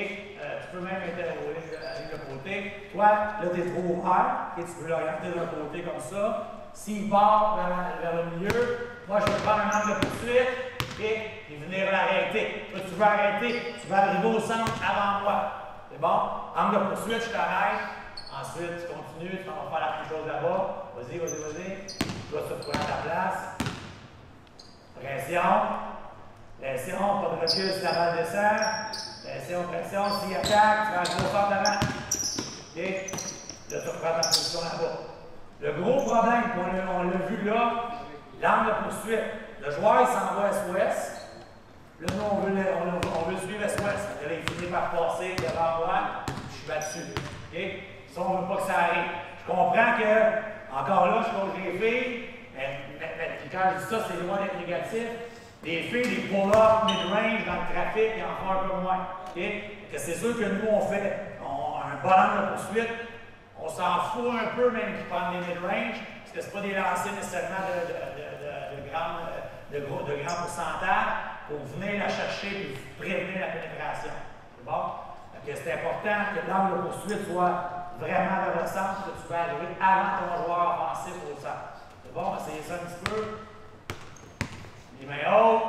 Speaker 1: peux même interroger le côté. Toi, là, tu es trop ouvert, tu peux l'orienter d'un côté comme ça. S'il part vers le milieu, moi, je vais prendre un angle de poursuite et venir l'arrêter. Là, tu veux arrêter, tu vas arriver au centre avant moi. C'est bon? Angle de poursuite, je t'arrête. Ensuite, tu continues, tu vas faire la même chose là-bas. Vas-y. Toi, tu te prends ta place. Pression, pas de recul si la balle descend. Pression, s'il attaque, tu vas aller au centre d'avant. Okay? Là, tu reprends ta position là-bas. Le gros problème, on l'a vu là, l'angle de poursuite. Le joueur, il s'en va est-ouest. Là, nous, on veut suivre est-ouest. Là, il finit par passer devant moi, je suis battu. Okay? Ça, on ne veut pas que ça arrive. Je comprends que, encore là, je coach les filles, mais quand je dis ça, c'est loin d'être négatif. Les filles, les pull-ups, mid-range dans le trafic, ils en font un peu moins. Okay? C'est sûr que nous, on fait un bon angle de poursuite. On s'en fout un peu même qu'ils prennent des mid-range, parce que ce n'est pas des lancers nécessairement de grand pourcentage pour venir la chercher et prévenir la pénétration. C'est bon? C'est important que l'angle de poursuite soit vraiment vers le centre, que tu vas arriver avant ton joueur offensif au centre. C'est bon? Essayez ça un petit peu. Les mains hautes,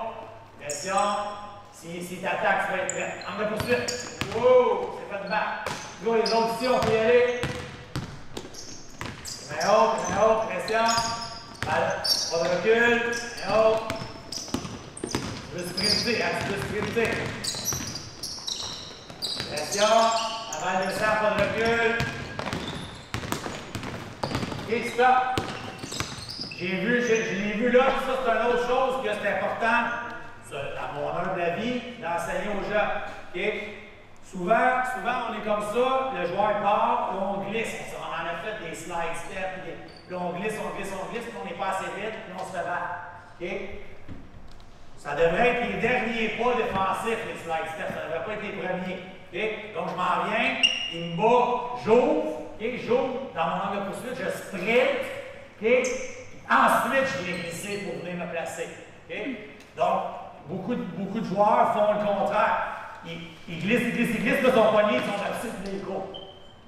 Speaker 1: pression. Si tu attaques, tu vas être prêt. Angle de poursuite. Wow! C'est fait de battre. Go, les autres ici, on peut y aller. Les mains hautes, pression. Pas de recul. Les mains hautes. Tu veux sprinter, tu veux sprinter. Pression. La balle descend, pas de recul. Et stop. Je l'ai vu là, ça c'est une autre chose que c'est important, à mon humble avis, d'enseigner aux gens. Okay? Souvent, on est comme ça, le joueur part, là on glisse. On en a fait des slide steps, là on glisse, puis on n'est pas assez vite, puis on se fait battre. Okay? Ça devrait être les derniers pas défensifs, les slide steps, ça ne devrait pas être les premiers. Okay? Donc je m'en viens, il me bat, j'ouvre, j'ouvre dans mon angle de poursuite, je sprint. Okay? Ensuite, je vais glisser pour venir me placer. Okay? Donc, beaucoup de joueurs font le contraire. Ils glissent de son poignet, ils sont battus, puis ils courent.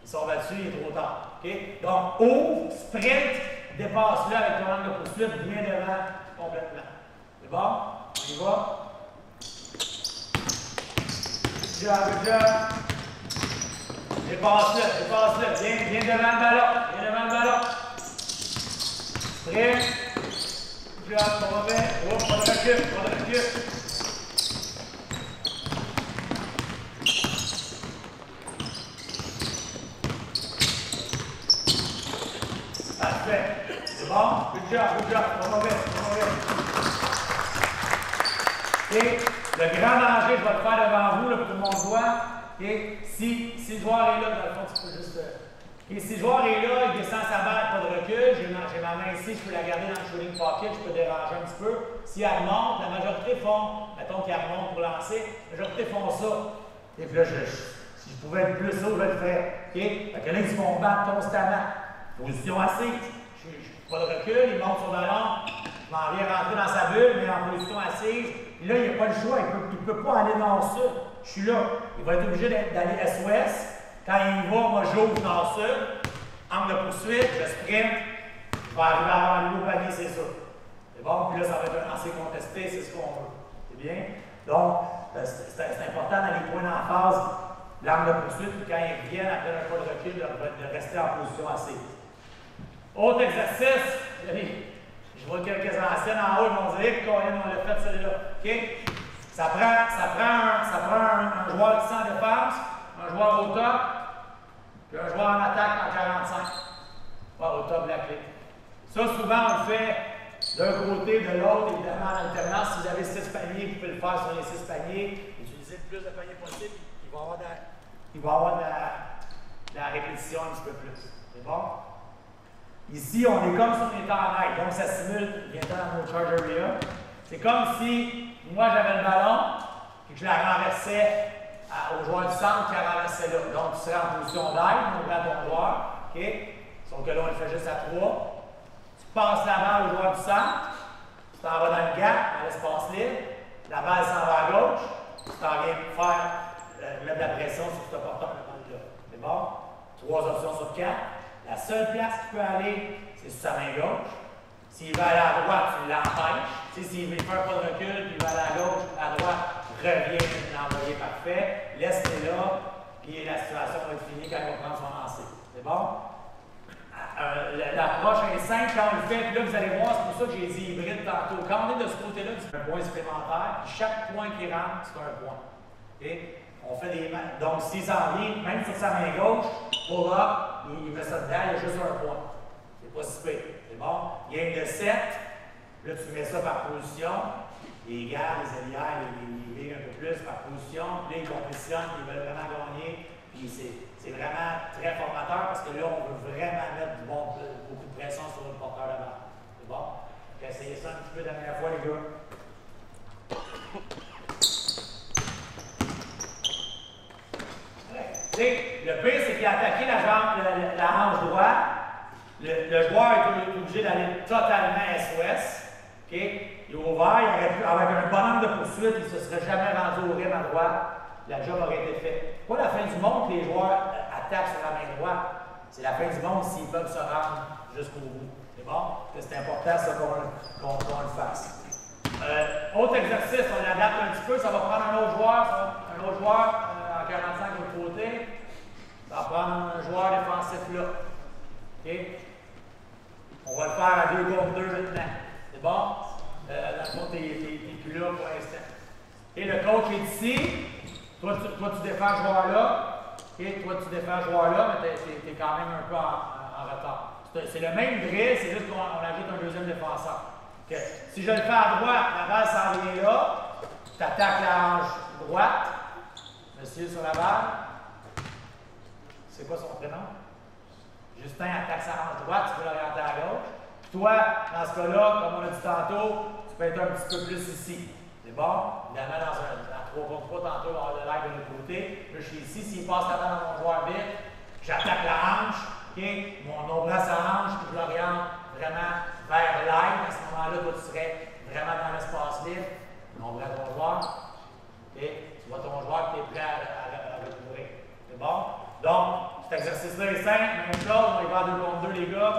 Speaker 1: Ils sont battus, il est trop tard. Okay? Donc, ouvre, sprint, dépasse-le avec ton angle de poursuite bien devant complètement. C'est bon? On y va? Good job. Dépasse-le, viens devant le ballon, Prêt? Good job, on va bien. Oh, pas de recul, Parfait. C'est bon? Good job, on va bien. Et le grand danger, je vais le faire devant vous, là, pour que tout le monde voit. Et si le joueur est là, dans le fond, tu peux juste. Et si le joueur est là, il descend sa balle, pas de recul, j'ai ma main ici, je peux la garder dans le shooting pocket, je peux déranger un petit peu. Si elle remonte, la majorité font, mettons qu'elle remonte pour lancer, la majorité font ça. Et puis là, si je pouvais être plus haut, je le ferais. OK? Fait que là, ils se font battre constamment. Position assise. Je n'ai pas de recul, il monte sur le ballon, je m'en viens rentrer dans sa bulle, mais en position assise. Puis là, il n'a pas le choix, il ne peut pas aller nord-sud. Je suis là. Il va être obligé d'aller est-ouest. Quand il va, moi, j'ouvre nord-sud. Angle de poursuite, je sprint. Je vais arriver à avoir le panier, c'est sûr. C'est bon? Puis là, ça va être un lancer contesté, c'est ce qu'on veut. C'est bien? Donc, c'est important dans les points d'emphase, l'angle de poursuite, puis quand ils reviennent après un pas de recul, de rester en position assise. Autre exercice, je vois quelques anciennes en haut, ils vont dire qu'on l'a fait celui-là. OK? Ça prend un joueur qui sent défense, un joueur au top, puis un joueur en attaque en 45. Pas au top de la clé. Ça, souvent, on le fait d'un côté, de l'autre, évidemment en alternance. Si vous avez 6 paniers, vous pouvez le faire sur les 6 paniers. Utilisez le plus de paniers possible. Il va y avoir de la répétition un petit peu plus. C'est bon? Ici, on est comme si on était en aide, donc ça simule bien dans nos charge area. C'est comme si moi j'avais le ballon et que je la renversais au joueur du centre qui la renversait là. Donc tu serais en position d'aide, on prend ton joueur, OK? Sauf que là on le fait juste à 3. Tu passes la balle au joueur du centre, tu t'en vas dans le gap, dans l'espace libre, la balle s'en va à gauche, tu t'en viens mettre de la pression sur ce porteur de balle-là. C'est bon? 3 options sur 4. La seule place qu'il peut aller, c'est sur sa main gauche. S'il va aller à droite, tu l'empêches. S'il veut faire pas de recul, puis il va aller à gauche, à droite, reviens, l'envoyer parfait. Laisse-le là, puis la situation va être finie quand il va prendre son lancer. C'est bon? L'approche est simple quand on le fait, puis là, vous allez voir, c'est pour ça que j'ai dit hybride tantôt. Quand on est de ce côté-là, c'est un point supplémentaire, puis chaque point qui rentre, c'est un point. Okay? On fait des mains. Donc, s'il s'en vient, même sur sa main gauche, pull up, il met ça dedans, il y a juste un point. C'est pas si pire. C'est bon? Game de 7. Là, tu mets ça par position. Les gars, les alliés, les big un peu plus par position. Puis là, ils compétitionnent, ils veulent vraiment gagner. Puis c'est vraiment très formateur parce que là, on veut vraiment mettre beaucoup de pression sur le porteur de balle. C'est bon? Essayez ça un petit peu la dernière fois, les gars. Le pire, c'est qu'il a attaqué la hanche droite. Le joueur est obligé d'aller totalement est-ouest. Okay? Il est ouvert, il aurait pu, avec un bonhomme de poursuite, il ne se serait jamais rendu au rim à droite. La job aurait été faite. Pas la fin du monde que les joueurs attaquent sur la main droite. C'est la fin du monde s'ils peuvent se rendre jusqu'au bout. C'est bon? C'est important ça qu'on le fasse. Autre exercice, on l'adapte un petit peu. Ça va prendre un autre joueur, en 45 de l'autre côté. Ça va prendre un joueur défensif là. Okay? On va le faire à 2 contre 2 maintenant. C'est bon? Dans le fond, tu n'es plus là pour l'instant. Et le coach est ici. Toi, tu défends ce joueur-là. Okay? Toi, tu défends ce joueur-là, mais tu es quand même un peu en retard. C'est le même drill, c'est juste qu'on ajoute un deuxième défenseur. Okay. Si je le fais à droite, la balle s'en vient là. Tu attaques la hanche droite. Monsieur sur la balle. C'est quoi son prénom? Justin attaque sa hanche droite, tu peux l'orienter à gauche. Toi, dans ce cas-là, comme on a dit tantôt, tu peux être un petit peu plus ici. C'est bon? Évidemment, dans 3 contre 3, tantôt, on va avoir le live de l'autre côté. Là, je suis ici. S'il passe la balle dans mon joueur vite, j'attaque la hanche. Okay? Mon bras sa hanche, puis je l'oriente vraiment vers l'aide. À ce moment-là, toi, tu serais vraiment dans l'espace libre. Mon bras ton joueur. Okay? Tu vois ton joueur, tu es prêt à recouvrir. C'est bon? Donc, cet exercice-là est simple. Même chose, on y va à 2 contre 2, les gars.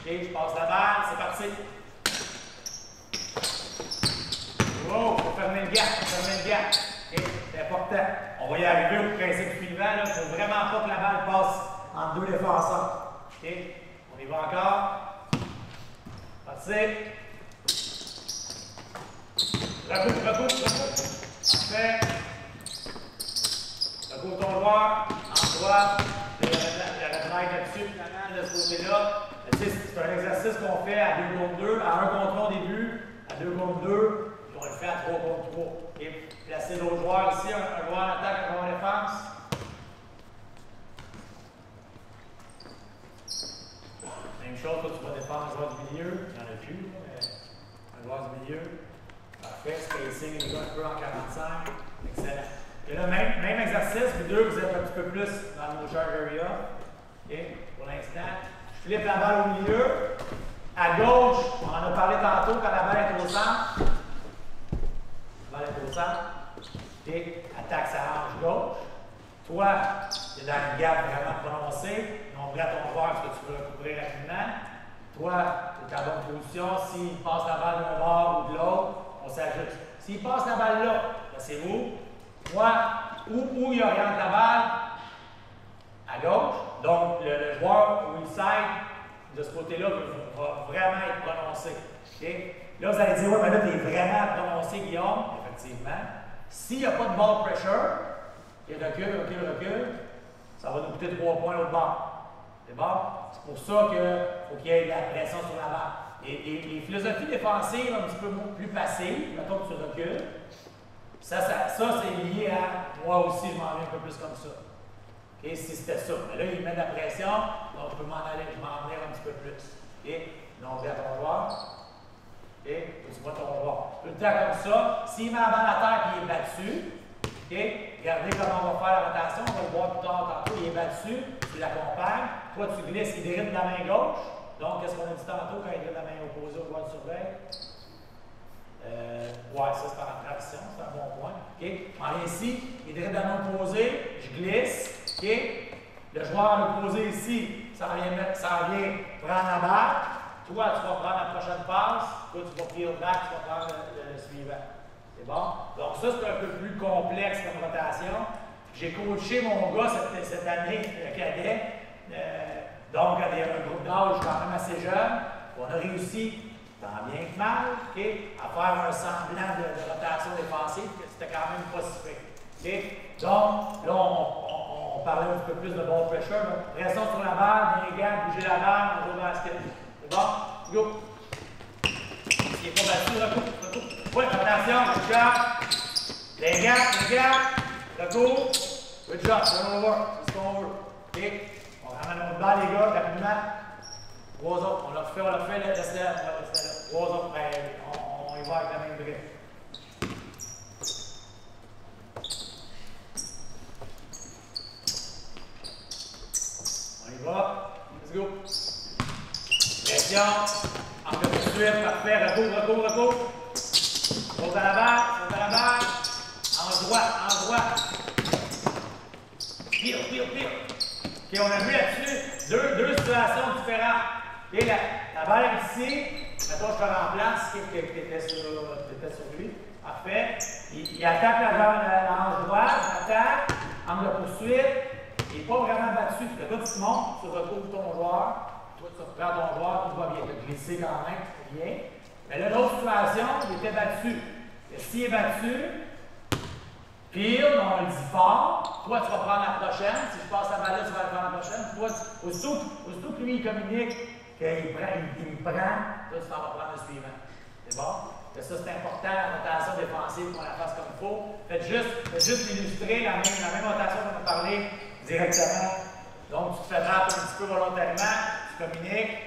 Speaker 1: OK, je passe la balle, c'est parti. Wow, il faut fermer le gap, OK, c'est important. On va y arriver au principe suivant. Il ne faut vraiment pas que la balle passe entre deux défenseurs. OK, on y va encore. Parti. Recoupe. Parfait. Recoupe ton joueur, en droite. Il y a la drive là-dessus, finalement, de ce côté-là. C'est un exercice qu'on fait à 2 contre 2, à 1 contre 1 au début, à 2 contre 2, puis on le fait à 3 contre 3. Et placer l'autre joueur ici, un joueur en attaque, un joueur en défense. Même chose, toi, tu vas défendre un joueur du milieu. Il n'y en a plus, mais un joueur du milieu. Parfait, spacing, les gars, un peu en 45. Excellent. Et là, même exercice, vous deux, vous êtes un petit peu plus dans le no-charge area. OK, pour l'instant. Je flippe la balle au milieu. À gauche, on en a parlé tantôt quand la balle est au centre. La balle est au centre. OK, attaque sa hanche gauche. Toi, tu es dans une gap vraiment prononcée. On regarde ton joueur parce que tu veux le couvrir rapidement. Toi, tu es en bonne position. S'il passe la balle d'un bord ou de l'autre, on s'ajuste. S'il passe la balle là, c'est vous. Moi, où il oriente la balle? À gauche. Donc, le joueur où il side de ce côté-là va vraiment être prononcé. Okay? Là, vous allez dire, oui, mais là, tu es vraiment prononcé, Guillaume. Effectivement. S'il n'y a pas de ball pressure, il recule, ça va nous coûter 3 points l'autre bord. C'est bon? C'est pour ça qu'il faut qu'il y ait de la pression sur la balle. Et les philosophies défensives un petit peu plus passives, mettons que tu recules, ça c'est lié à moi aussi, je m'en vais un peu plus comme ça. Okay? Si c'était ça. Mais là, il met de la pression, donc je peux m'en venir un petit peu plus. Okay? Donc, regarde ton joueur. Okay? Tu vois ton joueur. Tout le temps comme ça. S'il met la balle à terre et il est battu, okay? Regardez comment on va faire la rotation. On va le voir plus tard tantôt. Il est battu, tu l'accompagnes. Toi, tu glisses, il dribble de la main gauche. Donc, qu'est-ce qu'on a dit tantôt quand il dribble de la main opposée au joueur de surveille? Ouais, ça c'est par la transition, c'est un bon point. Okay? En ici, il dribble de la main opposée, je glisse. Okay? Le joueur opposé ici, ça vient prendre la balle. Toi, tu vas prendre la prochaine passe. Toi, tu vas peel back, tu vas prendre le suivant. C'est bon? Donc, ça, c'est un peu plus complexe comme rotation. J'ai coaché mon gars cette année, le cadet. Donc, il y a un groupe d'âge quand même assez jeune. On a réussi, tant bien que mal, okay, à faire un semblant de rotation défensive, que c'était quand même pas si fait. Okay? Donc, là, on parlait un petit peu plus de ball pressure. Donc, restons sur la balle, bien gars, bouger la balle, on joue au basket. C'est bon? Go! S'il n'est pas battu, recoupe. Ouais, attention, good job. Les gars, recours. Good job, turnover, c'est ce qu'on veut. OK? On ramène notre balle, les gars, rapidement. 3 autres, on l'a fait, laisse-le là. 3 autres, ben, on y va avec la même grille. On y va. Let's go. Pression. Angle de poursuite, parfait. Recours. Saute à la balle. En droit. Pire. OK, on a vu là-dessus deux situations différentes. OK, la balle est ici. Mettons, je te remplace, qui était sur lui. Parfait. Il attaque la hanche droite, attaque, angle de poursuite. Il n'est pas vraiment battu. Puis là, tu te montes, tu retrouves ton joueur. Toi, tu reprends ton joueur, tu vas bien. Tu as glissé quand même, c'est bien. Mais là, l'autre situation, il était battu. Et s'il est battu, pile, on le dit fort. Toi, tu vas prendre la prochaine. Si je passe la balle là, tu vas la prendre la prochaine. Toi, aussitôt que lui, il communique qu'il prend, toi, tu t'en vas prendre le suivant. C'est bon? Et ça, c'est important, la rotation défensive, qu'on la fasse comme il faut. Faites juste illustrer la même rotation qu'on a parlé directement. Donc, tu te fais draper un petit peu volontairement, tu communiques,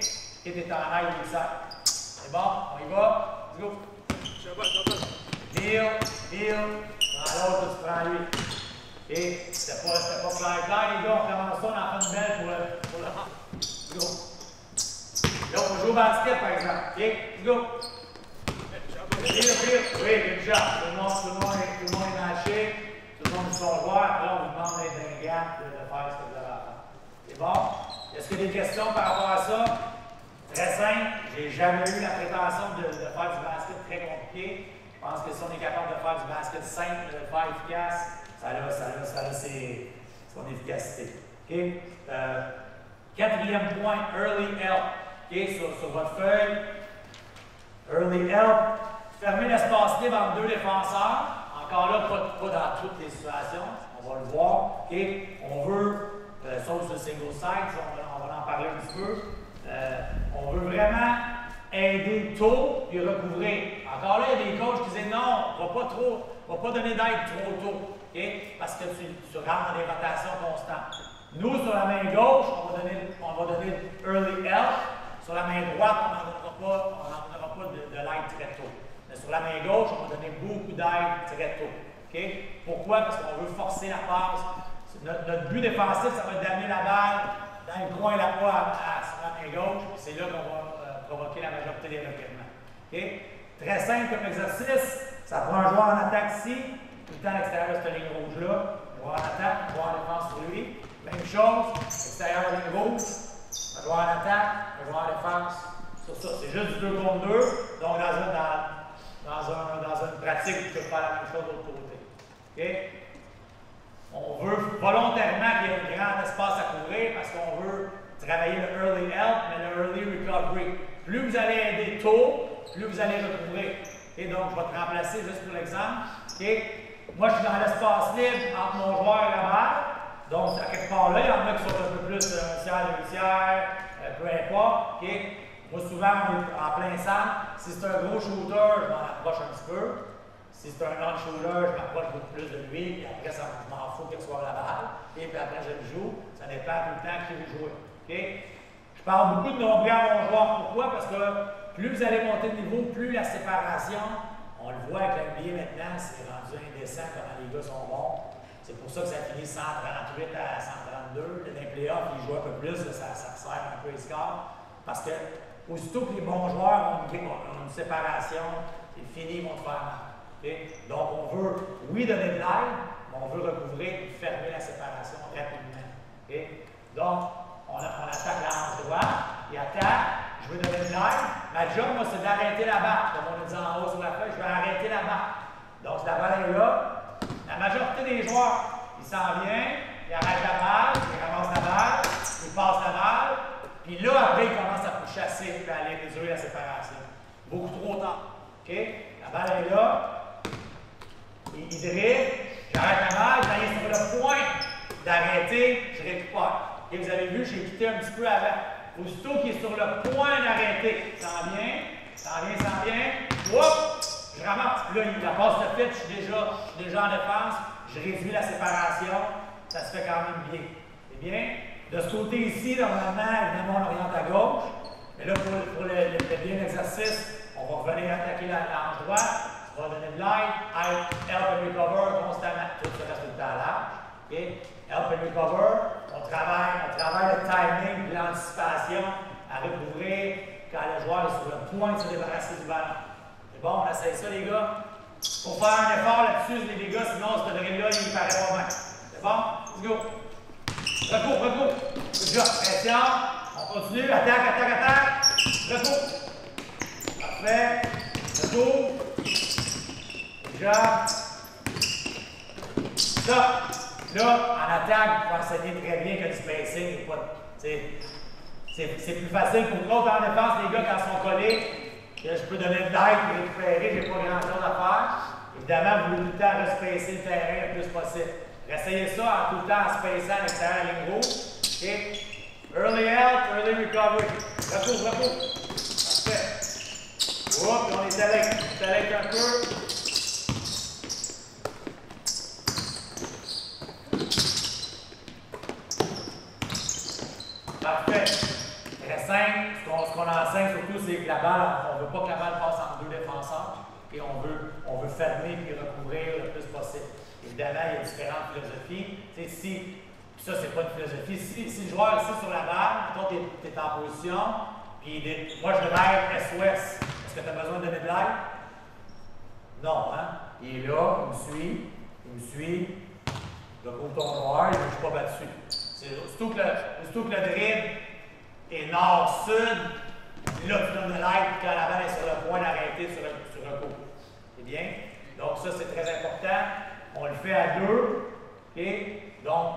Speaker 1: et tu es en aide du sac. C'est bon? On y va? Let's go! Deal. Dans l'autre, tu prends lui. Et c'était pas clair, les gars. On commence ça, on en fait une belle pour le. Go. Là, on va jouer au basket, par exemple. OK? Let's go. Deal. Oui, good job. Tout le monde est matché. Tout le monde est son joueur. Là, on vous demande d'être un gars de faire ce que vous avez à faire. C'est bon? Est-ce qu'il y a des questions par rapport à ça? Très j'ai jamais eu la prétention de faire du basket très compliqué. Je pense que si on est capable de faire du basket simple, de le faire efficace, ça a son efficacité. Okay? Quatrième point, early help. Okay? Sur votre feuille, early help. Fermez l'espace libre entre deux défenseurs. Encore là, pas dans toutes les situations. On va le voir. Okay? On veut, sauf sur le single side, on va en parler un petit peu. On veut vraiment aider tôt et recouvrir. Encore là, il y a des coachs qui disent non, va pas donner d'aide trop tôt. Okay? Parce que tu rentres dans des rotations constantes. Nous, sur la main gauche, on va donner early help. Sur la main droite, on n'en donnera pas de l'aide très tôt. Mais sur la main gauche, on va donner beaucoup d'aide très tôt. Okay? Pourquoi? Parce qu'on veut forcer la passe. Notre but défensif, ça va être d'amener la balle dans le coin là sur la main gauche. C'est là qu'on va provoquer la majorité des revirements. Okay? Très simple comme exercice. Ça prend un joueur en attaque ici, tout le temps à l'extérieur de cette ligne rouge-là. Un joueur en attaque, un joueur en défense sur lui. Même chose, extérieur de la ligne rouge, un joueur en attaque, un joueur en défense sur ça. C'est juste du 2 contre 2. Donc, dans une pratique, tu peux faire la même chose de l'autre côté. Okay? On veut volontairement qu'il y ait un grand espace à couvrir parce qu'on veut travailler le early help, mais le early recovery. Plus vous allez aider tôt, plus vous allez recouvrir. Okay? Donc, je vais te remplacer juste pour l'exemple. Okay? Moi, je suis dans l'espace libre entre mon joueur et la balle. Donc, à quelque part là, il y en a qui sont un peu plus un tiers, deux tiers, peu importe. Okay? Moi, souvent, on est en plein centre. Si c'est un gros shooter, je m'en approche un petit peu. Si c'est un non-shooter, je m'approche beaucoup plus de lui. Puis après, je m'en fous qu'il reçoive la balle. Et puis après, je le joue. Ça dépend tout le temps qui veut jouer. Okay? Je parle beaucoup de nombril à mon joueur. Pourquoi? Parce que plus vous allez monter de niveau, plus la séparation, on le voit avec l'NBA maintenant, c'est rendu indécent comment les gars sont bons. C'est pour ça que ça finit 138 à 132. Dans les playoffs, ils jouent un peu plus, ça resserre un peu les scores. Parce que aussitôt que les bons joueurs ont une séparation, c'est fini, ils vont te faire mal. Okay? Donc, on veut, oui, donner de l'aide, mais on veut recouvrir et fermer la séparation rapidement. Okay? Donc, on attaque la hanche droite, il attaque, je veux donner de l'aide. Ma job, moi, c'est d'arrêter la balle. Comme on a dit en haut sur la feuille, je vais arrêter la balle. Donc, si la balle est là, la majorité des joueurs, ils s'en viennent, ils arrêtent la balle, ils ramassent la balle, ils passent la balle, puis là, après, ils commencent à chasser et à aller résoudre la séparation. Beaucoup trop tard. Okay? La balle est là, il dribble, j'arrête la balle, quand il est sur le point d'arrêter, je récupère. Et vous avez vu, j'ai quitté un petit peu avant. Aussitôt qu'il est sur le point d'arrêter, il s'en vient, hop, je ramasse. Puis là, la passe de fait, je suis déjà en défense, je réduis la séparation, ça se fait quand même bien. C'est bien? De ce côté ici, normalement, évidemment, on oriente à gauche. Mais là, pour le bien exercice, on va revenir attaquer la hanche droite. On va donner de l'aide, help and recover constamment. Tout ça reste tout le temps à l'arche. Okay? Help and recover. On travaille le timing, l'anticipation à recouvrir quand le joueur est sur le point de se débarrasser du ballon. C'est bon, on essaye ça, les gars. Il faut faire un effort là-dessus, les gars, sinon ce drill-là, il paraît pas mal. C'est bon? Let's go! Recours. Good job. Pression. On continue. Attaque. Recours. Parfait. Recours. Good job. Stop. Là, en attaque, vous enseignez très bien que le spacing n'est pas. C'est plus facile pour l'autre en défense, les gars, quand ils sont collés, que je peux donner de l'aide pour récupérer, j'ai pas grand-chose à faire. Évidemment, vous voulez tout le temps respacer le terrain le plus possible. Essayez ça en tout le temps en spaçant à l'extérieur de la ligne rouge. Okay? Early help, early recovery. Recours. Parfait. Oups, on est allé un peu. Parfait. Très simple. Ce qu'on enseigne surtout, c'est que la balle, on ne veut pas que la balle passe entre deux défenseurs. Et on veut fermer et recouvrir le plus possible. Évidemment, il y a différentes philosophies. Ça, c'est pas une philosophie. Si le joueur est ici sur la balle, toi, tu es en position, puis moi, je devrais être SOS. Est-ce que tu as besoin de donner de l'aide? Non, hein? Il est là, il me suit. Je recouvre ton joueur, je ne suis pas battu. Surtout que le dribble est nord-sud, là, tu donnes de l'aide fait à 2. OK? Donc,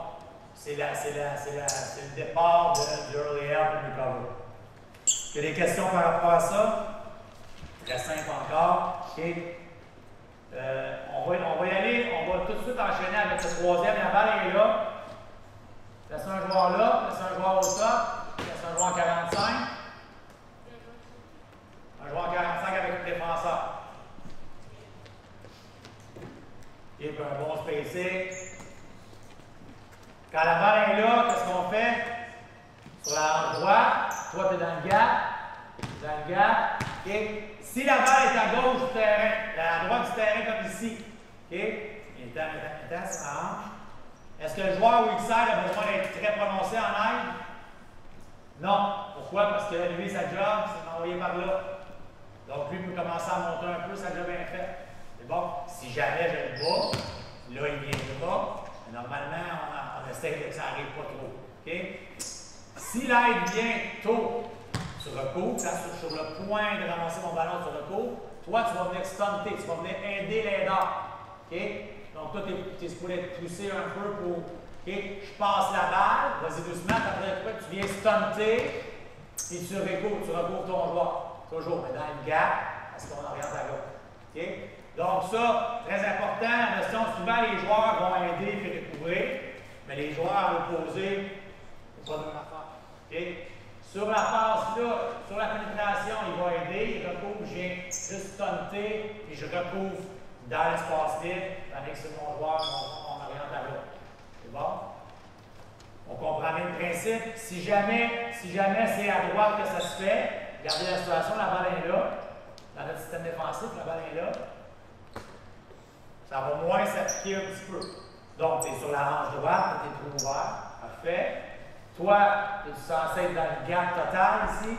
Speaker 1: c'est le départ du early help and recover. Il y a des questions par rapport à ça? Très simple encore. OK? On va y aller, on va tout de suite enchaîner avec le troisième. La balle est là. Laisse un joueur là, laisse un joueur au top, laisse un joueur en 45. Un joueur en 45 avec le défenseur. Et puis un bon spacing. Quand la balle est là, qu'est-ce qu'on fait? Sur la hanche droite, toi tu es dans le gap. Dans le gap. Okay. Si la balle est à gauche du terrain, à droite du terrain comme ici, okay. Attends, sur la hanche. Est-ce que le joueur weak side a besoin d'être très prononcé en aide? Non. Pourquoi? Parce que lui, sa job, c'est d'envoyer par là. Donc, lui peut commencer à monter un peu, sa job est faite. C'est bon. Si jamais je le bats, là, il vient de bas. Normalement, on essaie que ça n'arrive pas trop. Okay? Si l'aide vient tôt, sur le coup, sur le point de ramasser mon ballon sur le coup, toi, tu vas venir stunter, tu vas venir aider l'aideur. Okay? Donc, toi, tu es supposé être poussé un peu pour. Okay? Je passe la balle, vas-y doucement, après, tu viens stunter, puis tu recouvres ton joueur. Toujours, mais dans le gap, parce qu'on oriente à gauche. Okay? Donc, ça, très important, la notion, souvent, les joueurs vont aider et recouvrir, mais les joueurs à l'opposé, c'est pas de même affaire. Okay? Sur la passe là, sur la pénétration, il va aider, il recouvre, je viens juste stunter, puis je recouvre dans l'espace libre, tandis que c'est mon joueur, on oriente à gauche. C'est bon? On comprend bien le principe. Si jamais c'est à droite que ça se fait, regardez la situation, la balle est là. Dans notre système défensif, la balle est là. Ça va moins s'appliquer un petit peu. Donc, tu es sur la hanche droite, tu es trop ouvert. Parfait. Toi, es-tu censé être dans le gap total ici?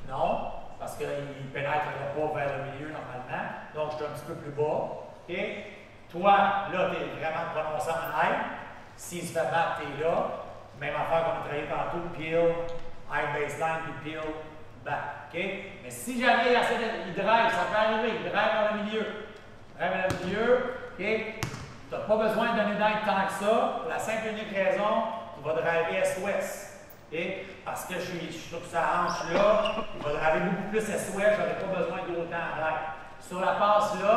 Speaker 1: Non, parce qu'il ne pénètrera pas vers le milieu normalement. Donc, je suis un petit peu plus bas. Okay? Toi, là, tu es vraiment prononcé en aide. S'il se fait battre, tu es là. Même affaire qu'on a travaillé tantôt, peel, high baseline, puis peel, back. Okay? Mais si jamais il drive, ça peut arriver, il drive dans le milieu. Drive dans le milieu, okay? Tu n'as pas besoin de donner d'aide tant que ça, pour la simple et unique raison, tu vas driver est-ouest. Okay? Parce que je suis sur sa hanche là, il va driver beaucoup plus est-ouest, je n'aurai pas besoin d'autant d'aide. Sur la passe là,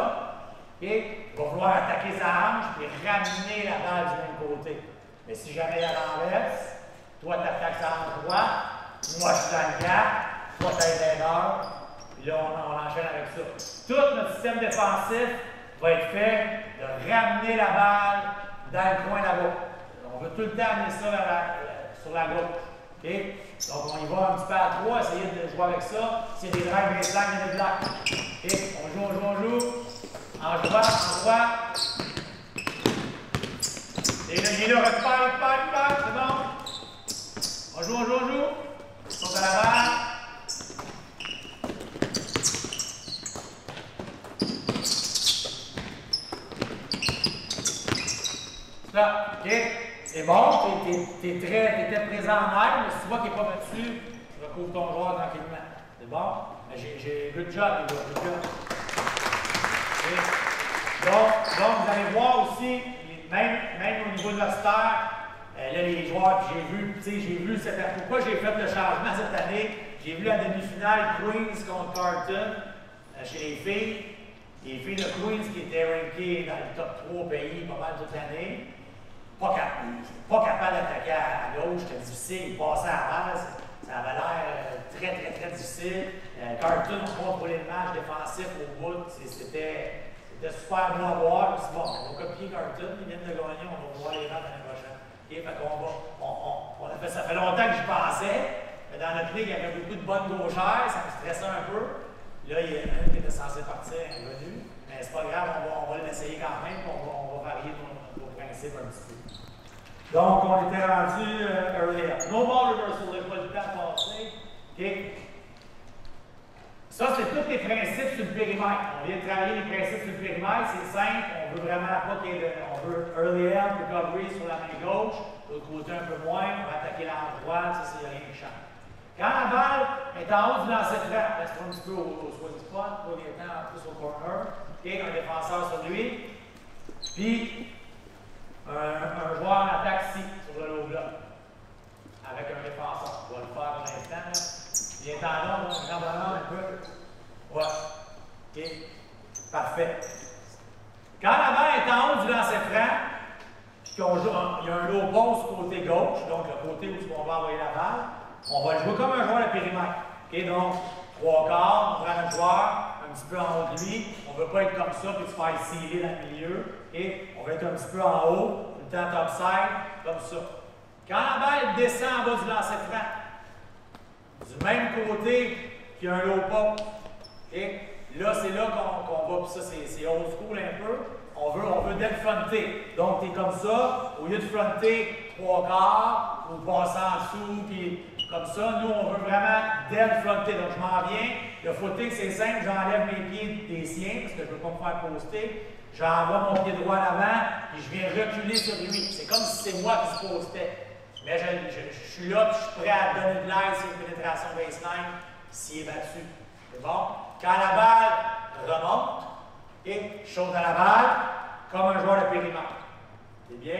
Speaker 1: okay, il va vouloir attaquer sa hanche et ramener la balle du même côté. Mais si jamais il y a l'inverse, toi tu attaques sa hanche droite, moi je suis dans le gap, toi tu as l'aideur, puis là on enchaîne avec ça. Tout notre système défensif va être fait de ramener la balle dans le coin là-bas. On veut tout le temps amener ça sur la gauche. Okay? Donc on y va un petit peu à 3, essayer de jouer avec ça. S'il y a des drives baseline, il y a des blocks. Okay? On joue. En droite. Et là, il est là, récupère, c'est bon. On joue. Saute à la balle. Là, OK? C'est bon, tu étais présent en air, mais si tu vois qu'il n'est pas battu, tu recouvres ton joueur tranquillement. C'est bon? Mais j'ai good job, les gars, good job. Donc, vous allez voir aussi, même au niveau universitaire, là, les joueurs que j'ai vu pourquoi j'ai fait le changement cette année. J'ai vu la demi-finale Queens contre Carleton chez les filles. Les filles de Queens qui étaient rankées dans le top 3 au pays pas mal toute l'année. Pas capable d'attaquer à gauche, c'était difficile. Ils passaient à la base. Ça avait l'air très difficile. Carleton a contrôlé le match défensif au bout. C'était super bon à voir. C'est bon, on va copier Carleton, ils viennent de gagner, on va voir les matchs l'année prochaine. Okay? Fait ça fait longtemps que j'y pensais. Mais dans notre ligue, il y avait beaucoup de bonnes gauchères, ça me stressait un peu. Là, il y en a une qui était censée partir, inconnu. Mais c'est pas grave, on va l'essayer quand même, on va varier nos principes un petit peu. Donc, on était rendu early up. No ball reversal, il n'y a pas le temps de passer. Okay? Ça, c'est tous les principes sur le périmètre. On vient de travailler les principes sur le périmètre, c'est simple. On veut vraiment pas qu'il y ait on veut early help, recovery sur la main gauche, de l'autre côté un peu moins, on va attaquer la hanche droite, ça, c'est rien qui change. Quand la balle est en haut du lancer franc, reste un petit peu au sweet spot, pour qu'il est en plus au corner, okay, un défenseur sur lui, puis un joueur en attaque ici, sur le low bloc, avec un défenseur. On va le faire pour l'instant. Bien tendon, on grandement un peu. Ouais. OK. Parfait. Quand la balle est en haut du lancer franc, puis qu'on joue, il y a un low post côté gauche, donc le côté où on va envoyer la balle, on va le jouer comme un joueur de périmètre. OK, donc, 3/4, on prend notre joueur, un petit peu en haut de lui. On ne veut pas être comme ça puis se faire sceller dans le milieu. OK, on va être un petit peu en haut, tout le temps topside, comme ça. Quand la balle descend en bas du lancer franc, du même côté qu'il y a un low post, OK, là, c'est là qu'on va, puis ça, c'est old school un peu. On veut delfronter. Donc, tu es comme ça, au lieu de fronter 3/4 ou passer en dessous, puis comme ça, nous, on veut vraiment delfronter. Donc, je m'en viens. Le footing, c'est simple, j'enlève mes pieds des siens, parce que je ne veux pas me faire poster. J'envoie mon pied droit en avant, puis je viens reculer sur lui. C'est comme si c'est moi qui se postais. Mais je suis là, puis je suis prêt à donner de l'aide sur une pénétration baseline s'il est battu. C'est bon? Quand la balle remonte, et je saute à la balle comme un joueur de périmètre. C'est bien?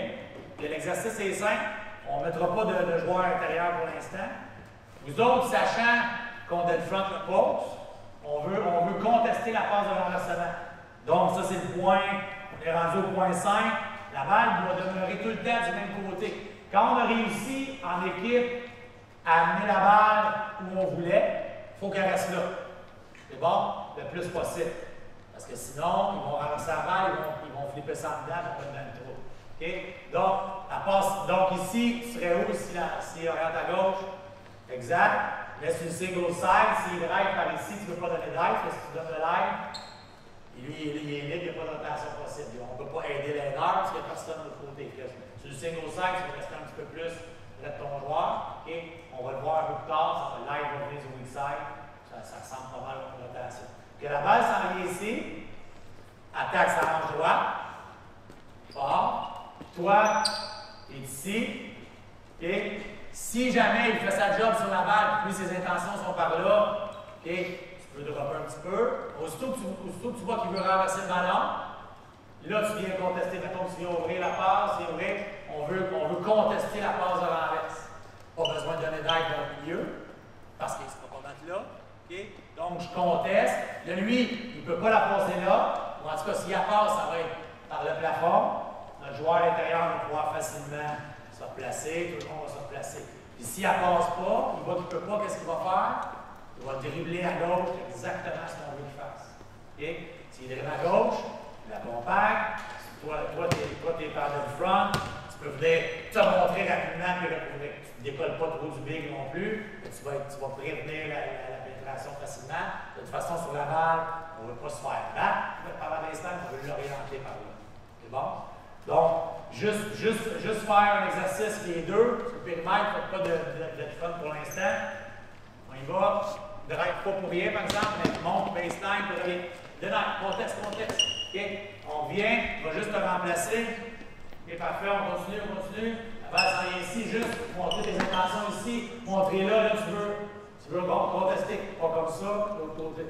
Speaker 1: Puis l'exercice est simple. On ne mettra pas de joueur intérieur pour l'instant. Vous autres, sachant qu'on delfronte le poste, on veut contester la passe de renversement. Donc, ça, c'est le point. On est rendu au point 5. La balle doit demeurer tout le temps du même côté. Quand on a réussi en équipe à amener la balle où on voulait, il faut qu'elle reste là. C'est bon? Le plus possible. Parce que sinon, ils vont renverser la balle, ils vont flipper ça en dedans, ils vont pas dans le trou. OK? Donc, la passe, donc ici, tu serais où s'il oriente à gauche? Exact. Laisse une single side. S'il drive par ici, tu ne veux pas donner d'aide, parce que si tu donnes de l'aide, lui, il est libre, il n'y a pas de rotation possible. On ne peut pas aider l'aideur parce qu'il n'y a personne de l'autre côté. Sur le single side, tu vas rester un petit peu plus près de ton joueur. OK? On va le voir un peu plus tard, l'aide va venir sur weak side. Ça ressemble pas mal à une rotation. Que la balle s'en vient ici, attaque sa hanche droite, fort, toi, et ici, et si jamais il fait sa job sur la balle, puis ses intentions sont par là, et tu peux dropper un petit peu, aussitôt que tu vois qu'il veut renverser le ballon, là tu viens contester, mettons tu viens ouvrir la passe, on veut contester la passe de renverse. Pas besoin de donner d'aide dans le milieu, parce qu'il ne sera pas mettre là. Okay? Donc, je conteste. Là, lui, il ne peut pas la passer là. Ou en tout cas, s'il la passe, ça va être par le plafond. Notre joueur à l'intérieur va pouvoir facilement se replacer. Tout le monde va se replacer. Puis s'il ne passe pas, il voit qu'il ne peut pas, qu'est-ce qu'il va faire? Il va dribbler à gauche exactement ce qu'on veut qu'il fasse. Okay? S'il dribble à gauche, il l'accompagne. Toi, tu es par le front. Tu peux venir te montrer rapidement que tu ne décolles pas trop du big non plus. Tu vas prévenir la pénétration facilement. De toute façon, sur la balle, on ne veut pas se faire battre par l'instant, on veut l'orienter par là. C'est bon? Donc, juste faire un exercice qui est deux. Sur le périmètre, pas de fun pour l'instant. On y va. Drive pas pour rien, par exemple, mais monte baseline pour aller. Contexte. Okay. On vient, on va juste te remplacer. Ok, parfait, on continue. La balle s'en vient ici, juste montrer tes intentions ici, montrer là, tu veux contester, pas comme ça, de l'autre côté.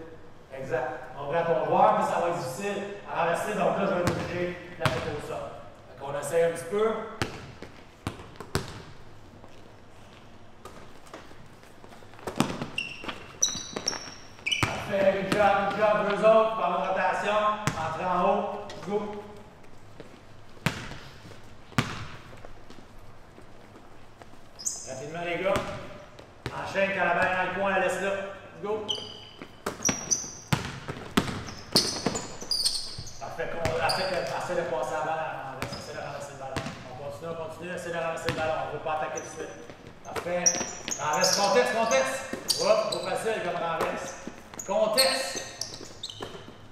Speaker 1: Exact. On prend ton joueur, mais ça va être difficile à renverser, donc là, je vais être obligé de la mettre au sol. Donc, on essaye un petit peu. Parfait, good job, deux autres, par la rotation, entrer en haut, go. Rapidement, les gars. Enchaîne quand la balle est dans le coin, la laisse là. Go. Parfait. Essaie de passer la balle en renverse. Essaie de renverser le ballon. On continue. Essaie de renverser le ballon. On ne veut pas attaquer tout de suite. Parfait. Renverse, contexte. Hop, trop facile comme renverse. Contexte.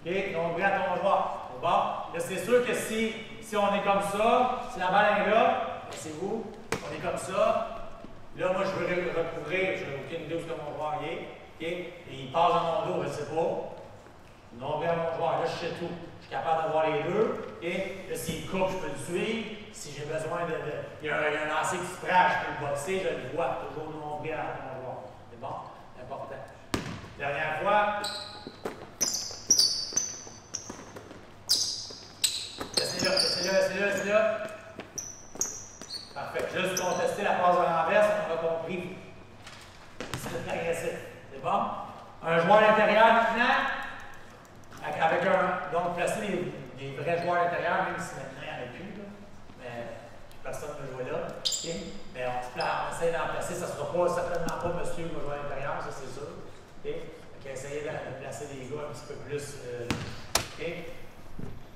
Speaker 1: OK, donc bras ton joueur. Bon. Là, c'est sûr que si on est comme ça, si la balle est là, c'est vous. On est comme ça. Là, moi, je veux recouvrir, je n'ai aucune idée où mon joueur est. Okay? Et il passe dans mon dos, je ne sais pas. Non, vers mon joueur, là, je sais tout. Je suis capable d'avoir les deux. Et là, s'il coupe, je peux le suivre. Si j'ai besoin il y a un lancer qui se prend, je peux le boxer, je le vois. Toujours nombril à mon joueur. C'est bon? C'est important. Dernière fois. C'est là. Un joueur à l'intérieur maintenant, avec un. Donc, placer des vrais joueurs à l'intérieur, même si maintenant il n'y en a plus. Là. Mais personne ne veut jouer là. Okay. Mais on essaie d'en placer. Ça ne sera pas, certainement pas monsieur qui va jouer à l'intérieur, ça c'est sûr. Okay. Donc, essayer de placer des gars un petit peu plus. Okay.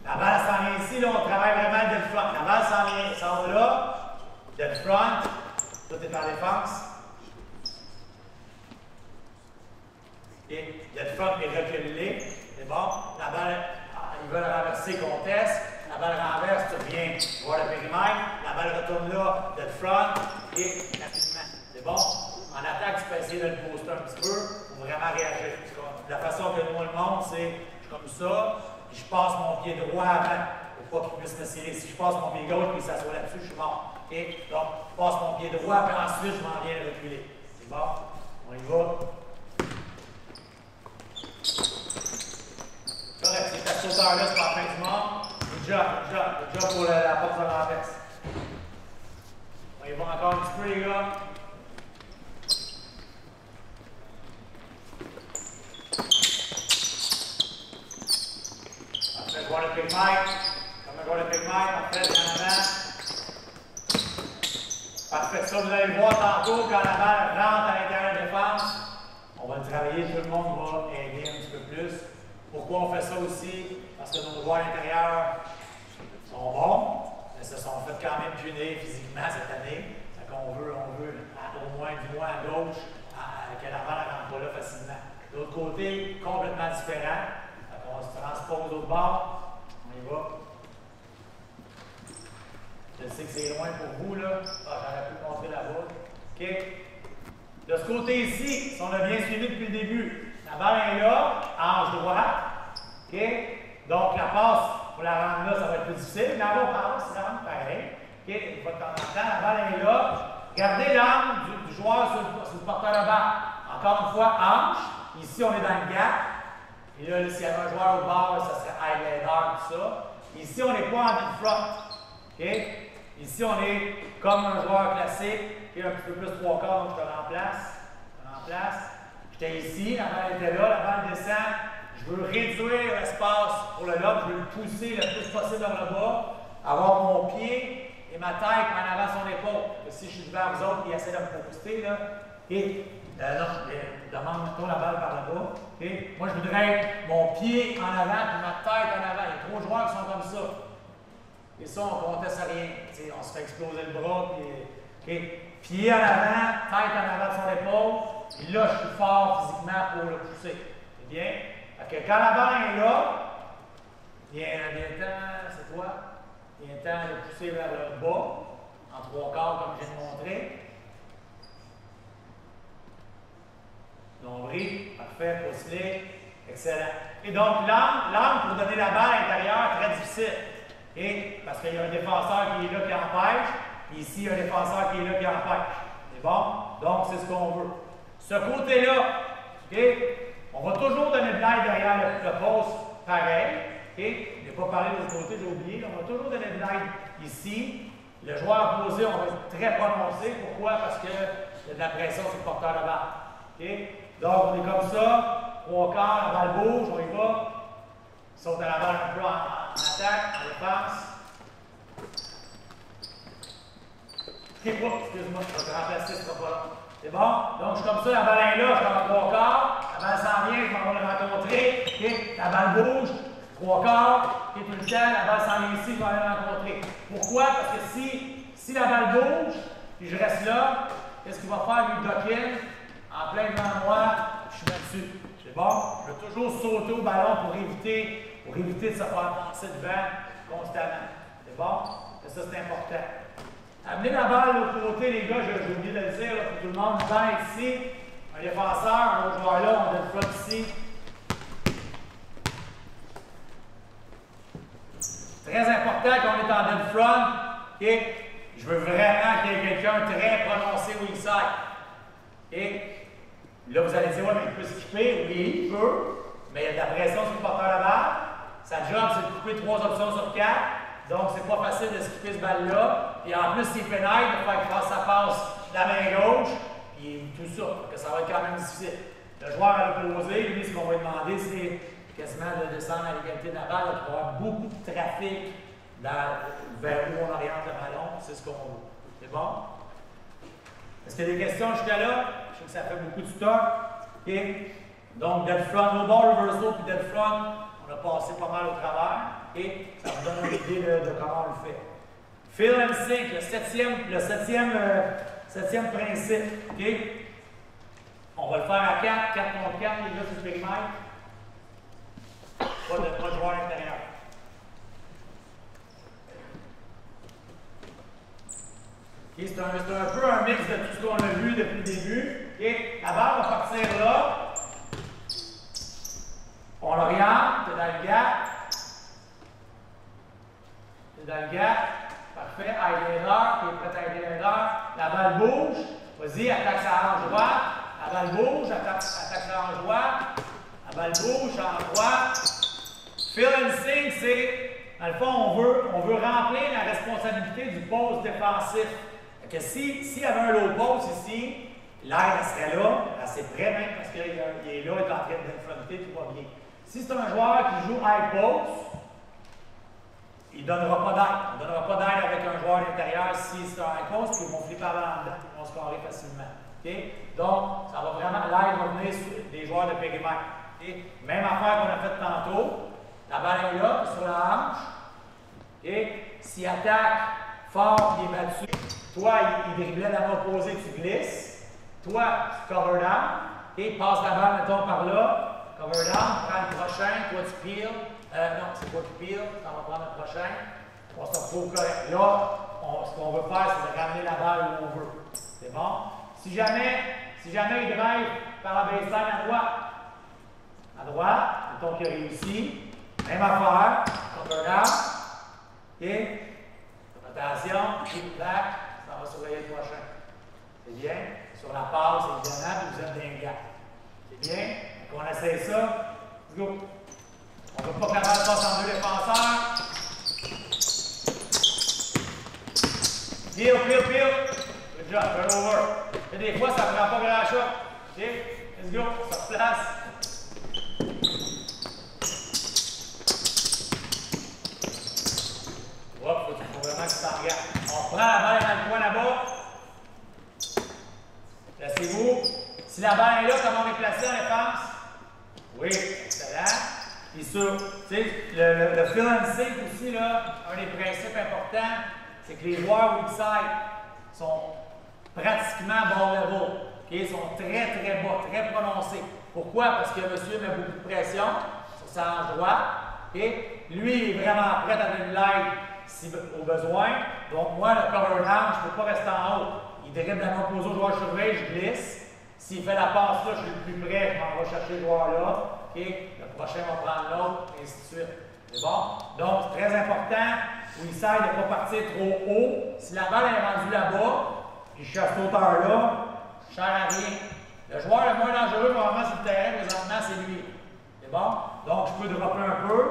Speaker 1: La balle s'en vient ici, là, on travaille vraiment dead front. La balle s'en va là, dead front, tout est en défense. Et dead front est reculé, c'est bon. La balle, ils veulent renverser, conteste. La balle renverse, tu reviens voir le périmètre. La balle retourne là, dead front, et rapidement. C'est bon? En attaque, tu peux essayer de le poster un petit peu pour vraiment réagir. La façon que nous, on le montre, c'est comme ça. Je passe mon pied droit avant pour pas qu'il puisse me serrer. Si je passe mon pied gauche et qu'il s'assoit là-dessus, je suis mort. Okay? Donc, je passe mon pied droit, puis ensuite, je m'en viens reculer. C'est bon? On y va. Correct, c'est cette hauteur-là, c'est pas la fin du monde. Good job pour la porte de l'envers. On y va encore un petit peu, les gars. Je vois le big mic, comme je vois le big mic, parfait, en avant. Parfait, ça vous allez le voir tantôt, quand la balle rentre à l'intérieur de la défense, on va le travailler, tout le monde va aider un petit peu plus. Pourquoi on fait ça aussi? Parce que nos joueurs à l'intérieur sont bons, mais se sont fait quand même punir physiquement cette année. Fait qu'on veut au moins du moins à gauche que la balle ne rentre pas là facilement. De l'autre côté, complètement différent. On se transpose au bord. On y va. Je sais que c'est loin pour vous, là. J'aurais pu montrer là-bas. OK. De ce côté ici, si on a bien suivi depuis le début, la balle est là, hanche droite. OK. Donc, la passe, pour la rendre là, ça va être plus difficile. Mais la passe, c'est vraiment pareil. OK. Une fois de temps en temps, la balle est là. Gardez l'angle du joueur sur le porteur de balle. Encore une fois, hanche. Ici, on est dans le gap. Et là, s'il y avait un joueur au bord, ça serait Highlander, tout ça. Ici, on n'est pas en mid-front. Okay? Ici, on est comme un joueur classique, et un petit peu plus 3/4, donc je te remplace. J'étais ici, la balle était là, la balle descend. Je veux réduire l'espace pour le lob, je veux le pousser le plus possible vers le bas, avoir mon pied et ma tête en avant son épaule. Si je suis devant vous autres, ils essaient de me poster, là. Et demande-toi la balle par là-bas. Okay? Moi, je voudrais être mon pied en avant et ma tête en avant. Il y a 3 joueurs qui sont comme ça. Et ça, on ne conteste rien. T'sais, on se fait exploser le bras. Puis, okay? Pied en avant, tête en avant de son épaule. Et là, je suis fort physiquement pour le pousser. C'est bien? Fait que quand la balle est là, temps, c'est quoi? Il y a temps de pousser vers le bas, en 3/4 comme je viens de montrer. Nombril, parfait, pouce-les, excellent. Et donc, l'angle pour donner la balle à l'intérieur est très difficile. Et parce qu'il y a un défenseur qui est là qui empêche, et ici, il y a un défenseur qui est là qui empêche. C'est bon? Donc, c'est ce qu'on veut. Ce côté-là, okay, on va toujours donner de l'aide derrière le poste pareil. Okay? Je n'ai pas parlé de l'autre côté, j'ai oublié. On va toujours donner de l'aide ici. Le joueur opposé, on va être très prononcé. Pourquoi? Parce qu'il y a de la pression sur le porteur de balle. Okay? Donc, on est comme ça, 3/4, la balle bouge, on y va. Saute à la balle un peu en attaque, en défense. Excuse-moi, je vais te remplacer, ce sera pas long. C'est bon? Donc, je suis comme ça, la balle est là, je suis en 3/4, la balle s'en vient, je m'en vais le rencontrer. Okay? La balle bouge, 3/4, okay, tout le temps, la balle s'en vient ici, je vais aller le rencontrer. Pourquoi? Parce que si la balle bouge, puis je reste là, qu'est-ce qu'il va faire, lui, Dokin? En plein devant moi, je suis là-dessus. C'est bon? Je veux toujours sauter au ballon pour éviter de se faire passer devant constamment. C'est bon? Et ça, c'est important. Amenez la balle de l'autre côté, les gars, j'ai oublié de le dire, là, pour tout le monde. Nous ici, un défenseur, un autre joueur là, on a le front ici. Très important quand on est en dead front. Okay? Je veux vraiment qu'il y ait quelqu'un très prononcé au inside. Et là, vous allez dire, ouais, mais il peut skipper. Oui, il peut, mais il y a de la pression sur le porteur de balle. Sa job, c'est de couper 3 options sur 4. Donc, c'est pas facile de skipper ce balle-là. Et en plus, s'il pénètre, il va faire que sa passe la main gauche. Et tout ça. Que ça va être quand même difficile. le joueur à l'opposé, lui, ce qu'on va lui demander, c'est quasiment de descendre à l'égalité de la balle, il va y avoir beaucoup de trafic vers où on oriente le ballon. C'est ce qu'on veut. C'est bon? Est-ce qu'il y a des questions jusqu'à là? Je sais que ça fait beaucoup de stock. Okay. Donc, dead front, no ball reversal puis dead front, on a passé pas mal au travers. Et ça vous donne une idée de comment on le fait. Fill and sink, le septième principe. Okay. On va le faire à 4 contre 4, les gars sur le périmètre. Pas de joueur à l'intérieur. Okay, c'est un peu un mix de tout ce qu'on a vu depuis le début. Okay. La balle va partir là. On l'oriente, c'est dans le gap. C'est dans le gap. Parfait. Aide l'erreur, qui est prêt à aider l'erreur. La balle bouge. Vas-y, attaque sa hanche droite. La balle bouge, attaque sa hanche droite. La balle bouge, hanche droite. Fill and sink, c'est, dans le fond, on veut remplir la responsabilité du poste défensif. Que s'il y avait un low post ici, l'air serait là, assez près même, parce qu'il est là, il est en train d'infronter, tout va bien. Si c'est un joueur qui joue high post, il ne donnera pas d'aide. Il ne donnera pas d'aide avec un joueur à l'intérieur si c'est un high post, puis ils vont flipper avant dedans, ils vont scorer facilement. Okay? Donc, ça va vraiment, l'aide va venir sur des joueurs de périmètre. Okay? Même affaire qu'on a faite tantôt. La balle est là, sur la hanche. Okay? S'il attaque fort, il est battu. Toi, il driblait la main opposée, tu glisses. Toi, tu cover down. Et passe la balle, mettons, par là. Cover down, prends le prochain. Toi, tu peel. Non, c'est toi qui peel. On va prendre le prochain. On se retrouve correct. Là, ce qu'on veut faire, c'est de ramener la balle où on veut. C'est bon? Si jamais il drive par la baseline à droite, mettons qu'il a réussi. Même affaire, cover down. OK? Attention, keep back, ça va surveiller le prochain. C'est bien? Sur la passe, évidemment, puis vous êtes dans un gap. C'est bien? Donc on essaie ça. Let's go. On ne veut pas que la balle passe en deux défenseurs. Peel. Good job, turnover. Et des fois, ça ne prend pas grand chose. OK? Let's go, ça se place. Hop, il faut vraiment que tu t'en regardes. On prend la balle dans le coin là-bas. Placez-vous. Si la balle est là, comment on est placé en défense? Oui, excellent. Puis sur, tu sais, le fill and sink aussi, là, un des principes importants, c'est que les joueurs outside sont pratiquement ball level. Okay? Ils sont très bas, très prononcés. Pourquoi? Parce que monsieur met beaucoup de pression sur sa hanche droite. Okay? Lui, il est vraiment prêt à donner l'aide si au besoin. Donc, moi, le cover down, je ne peux pas rester en haut. Il dribble la main opposée au joueur surveillé, je glisse. S'il fait la passe là, je suis le plus près, je m'en vais chercher le joueur là. Okay? Le prochain va prendre l'autre, et ainsi de suite. C'est bon? Donc, c'est très important où il sert de ne pas partir trop haut. Si la balle est rendue là-bas, puis je suis à cette hauteur-là, je ne sers à rien. Le joueur le moins dangereux probablement sur le terrain présentement, c'est lui. C'est bon? Donc, je peux dropper un peu.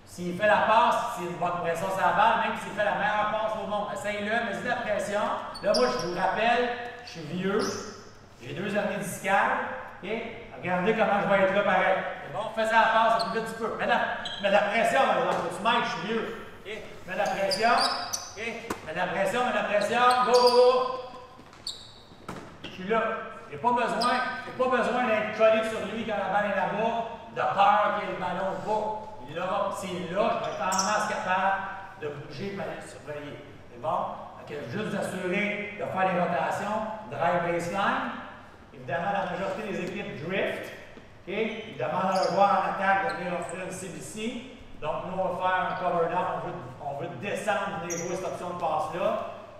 Speaker 1: S'il fait la passe, s'il y a une bonne pression sur la balle, même s'il fait la meilleure passe au monde, essaye-le, mets-y de la pression. Là, moi, je vous rappelle, je suis vieux, j'ai 2 hernies discales. Okay? Regardez comment je vais être là pareil. C'est bon? Fais ça la passe le plus vite tu peux. Mets de la pression, par exemple. Tu m'aides, je suis vieux. Okay? Mets de la pression. Okay? Mets de la pression. Go! Je suis là. J'ai pas besoin d'être collé sur lui quand la balle est là-bas, de peur qu'il y ait le ballon ou pas. Là, s'il est là, je vais être en masse capable de bouger et aller le surveiller. C'est bon? Donc, juste d'assurer de faire les rotations, drive baseline. Évidemment, la majorité des équipes drift. Okay? Ils demandent à un joueur en attaque de venir offrir une CBC. Donc, nous, on va faire un cover down. On veut descendre, venir jouer cette option de passe-là.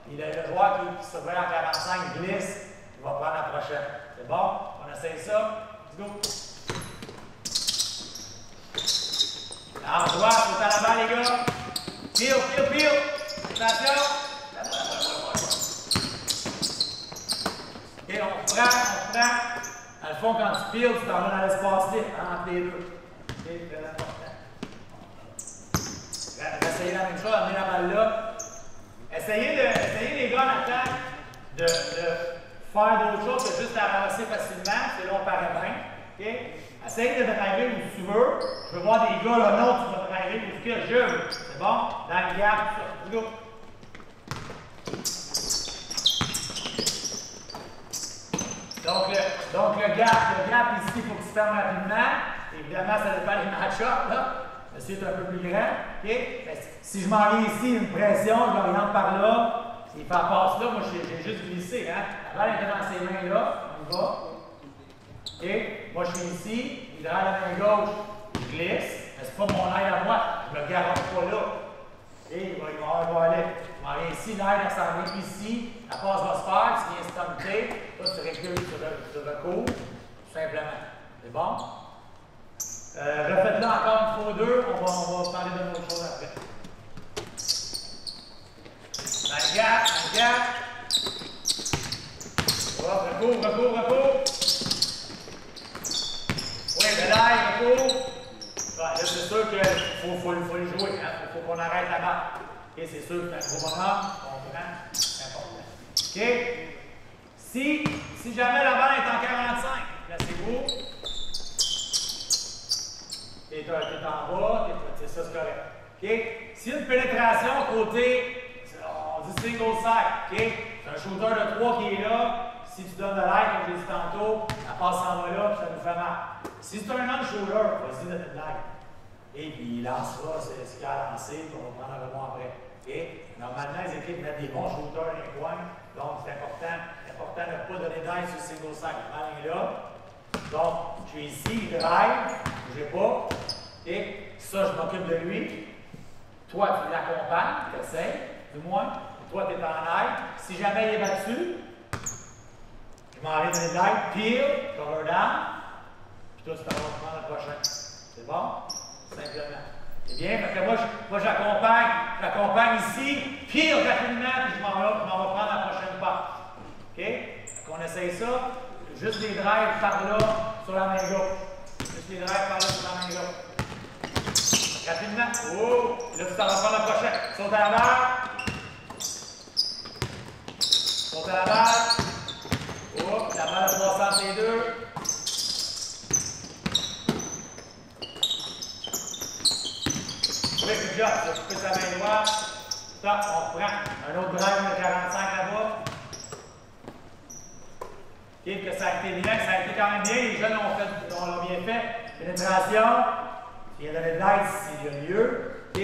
Speaker 1: Et le joueur qui surveille en 45 glisse, il va prendre la prochaine. C'est bon? On essaye ça. Let's go! En droite, c'est à la balle, les gars. Peel. Attention. OK, on prend. Dans le fond, quand tu peels, tu t'en vas dans l'espace libre entre les deux. OK, très important. Essayez la même chose, amener la balle là. Essayez les gars en attaque de faire d'autres choses que juste à ramasser facilement, c'est là on paraît bien. Okay? Essaye de driver où tu veux. Je veux voir des gars là, non, tu vas driver où je veux. C'est bon? Dans le gap, tout ça. Go. Donc le gap ici, il faut qu'il se ferme rapidement. Évidemment, ça dépend des match-ups, là. Monsieur est un peu plus grand. Okay? Si je m'en viens ici, une pression, je l'oriente par là. Il fait la passe là, moi j'ai juste glissé. Hein? La balle était dans ses mains là. On y va. Okay? Moi je suis ici, il drive la main gauche, je glisse. Mais c'est pas mon aide à moi, je me garoche pas là. Et il va aller. Je m'en viens ici, l'aide elle s'en vient ici, la passe va se faire, tu viens stunter, là tu recules, tu recours, tout simplement. C'est bon? Refaites-le encore une fois deux, on va parler d'une autre chose après. Dans le gap. Recours. Oui, médaille, recours. Là, c'est sûr qu'il faut le jouer, hein? Faut qu'on arrête la balle. Okay, c'est sûr que c'est un gros moment, on prend, c'est important. OK? Si jamais la balle est en 45, placez-vous. Tu es en bas, ça c'est correct. Okay? Si une pénétration côté, on dit single side, okay? C'est un shooter de 3 qui est là. Si tu donnes de l'aide, comme j'ai dit tantôt, la passe s'en va là, puis ça nous fait mal. Si c'est un non-shooter, vas-y, donne de l'aide. Et puis il lancera ce qu'il a lancé, puis on va prendre un rebond après. Okay? Normalement, les équipes mettent des bons shooters dans les coins, donc c'est important de ne pas donner d'aide sur le single side. Le ballon est là. Donc, je suis ici, il drive, je n'ai pas. Okay? Ça, je m'occupe de lui. Toi, tu l'accompagnes, tu essaies, du moins. Toi, tu es en aide. Si jamais il est battu, je m'en vais donner de l'aide, pile, cover down. Puis toi, tu t'en vas prendre le prochain. C'est bon? Simplement. C'est bien, parce que moi j'accompagne ici, pile rapidement, puis je m'en vais prendre la prochaine passe. OK? Donc on essaye ça. Juste les drives par là sur la main gauche. Juste les drives par là sur la main gauche. Rapidement. Oh! Là, tu t'en vas prendre la prochaine. Saute à la balle. Saute à la balle. Oh! La balle a passé entre les deux. Oui, good job. Tu as coupé sa main droite. Stop, on reprend. Un autre drive de 45 là-bas. OK, que ça a été bien, ça a été quand même bien. Les jeunes l'ont bien fait. Pénétration. Il y a donné de l'aide s'il y a lieu. OK,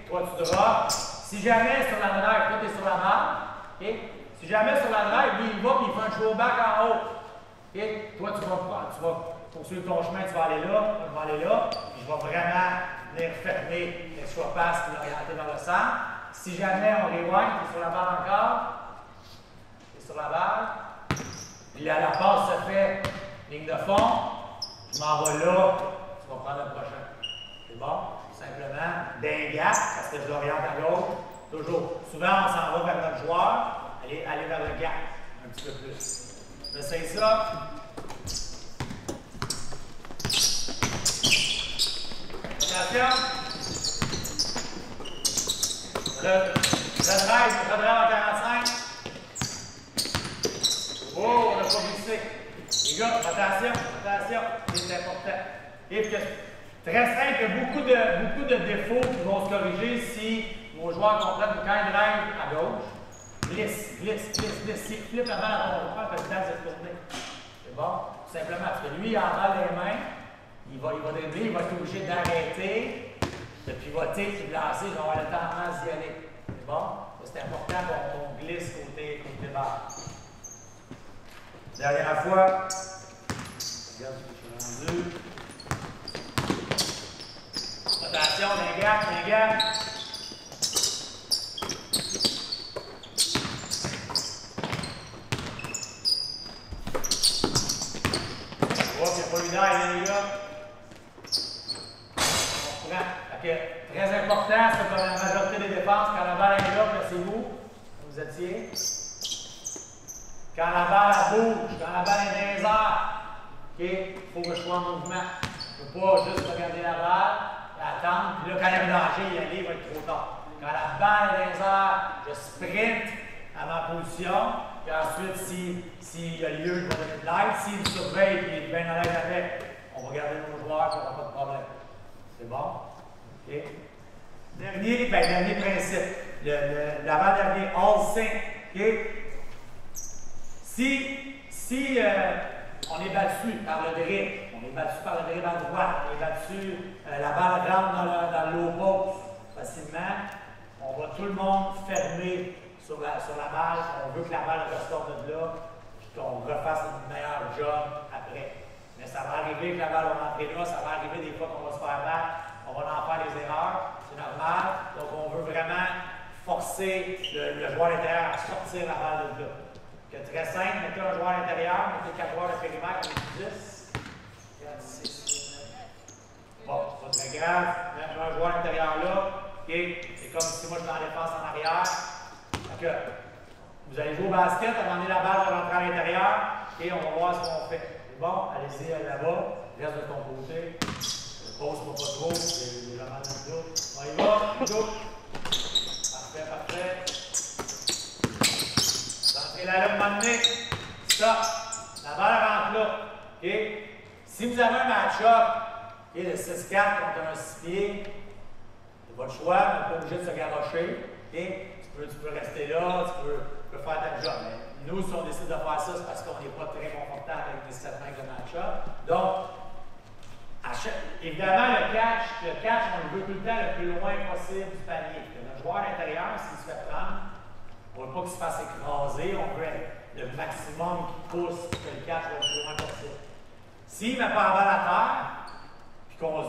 Speaker 1: toi tu drops. Si jamais sur la drive, toi tu es sur la balle. OK, si jamais sur la drive, lui il va et il fait un throwback en haut. OK, toi tu vas poursuivre ton chemin, tu vas aller là, je vais aller là. Puis je vais vraiment venir fermer l'extra passe et l'orienter vers le centre. Si jamais on rewind, tu es sur la balle encore. Tu es sur la balle. Puis là, la passe se fait ligne de fond. Je m'en vais là. Tu vas prendre le prochain. C'est bon? Simplement, d'un gap, parce que je l'oriente à gauche. Toujours. Souvent, on s'en va vers notre joueur. Aller vers le gap. Un petit peu plus. J'essaye ça. Attention. Redrive en 45. Oh, on n'a pas glissé. Les gars, attention, c'est important. Et puis, très simple, il y a beaucoup de défauts qui vont se corriger si vos joueurs comprennent que quand ils drivent à gauche, glisse. S'il flippe la balle à ton joueur, parce que le temps de se tourner. C'est bon? Tout simplement, parce que lui, il a en balle des mains, il va dribbler, il va être obligé d'arrêter, de pivoter, puis de lancer, il va avoir le temps d'y aller. C'est bon? C'est important qu'on glisse côté balle. Dernière fois. Regarde ce que je suis rendu. Attention, les gars. Oh, c'est pas une aide, les gars. On prend. Très important, c'est pour la majorité des défenses, quand la balle est là, placez-vous. Vous étiez. Quand la balle bouge, quand la balle est dans les airs, il faut que je sois en mouvement. Je ne peux pas juste regarder la balle, l'attendre, puis là, quand il y a un danger, y aller, il va être trop tard. Quand la balle est dans les airs, je sprint à ma position, Puis ensuite, s'il y a lieu, je vais donner de l'aide. S'il me surveille et il est bien à l'aise avec, on va garder nos joueurs et on n'aura pas de problème. C'est bon? OK? Dernier principe. L'avant-dernier, all sync. OK? Si on est battu par le dribble, on est battu par le dribble à droite, on est battu, la balle rentre dans le low post facilement, on va tout le monde fermer sur la balle. On veut que la balle ressorte de là, puis qu'on refasse une meilleure job après. Mais ça va arriver que la balle va rentrer là, ça va arriver des fois qu'on va se faire battre, on va en faire des erreurs, c'est normal. Donc on veut vraiment forcer le joueur intérieur à sortir la balle de là. C'est très simple, mettez un joueur à l'intérieur, mettez 4 joueurs de périmètre, on est 10. 4, 6, 9. Bon, c'est pas très grave. Mettez un joueur à l'intérieur là. Okay. C'est comme si moi je suis en défense en arrière. Donc, vous allez jouer au basket, à un moment donné, la balle va rentrer à l'intérieur et on va voir ce qu'on fait. C'est bon, allez-y là-bas, reste de ton côté. Pose-moi pas trop, c'est vraiment le dos. On y va, go. Parfait, parfait. Et là, à un moment donné, stop. La balle rentre là. Okay? Si vous avez un match-up de 6-4 contre un 6 pieds, c'est votre choix, vous n'êtes pas obligé de se garrocher. Okay? Tu peux rester là, tu peux faire ta job. Mais nous, si on décide de faire ça, c'est parce qu'on n'est pas très confortable avec nécessairement le match-up. Donc, évidemment, le catch, on le veut tout le temps le plus loin possible du panier. Le joueur à l'intérieur, s'il se fait prendre, on ne veut pas qu'il se fasse écraser, on veut le maximum qui pousse que le catch va le plus loin possible. S'il ne met pas la balle à terre, puis qu'on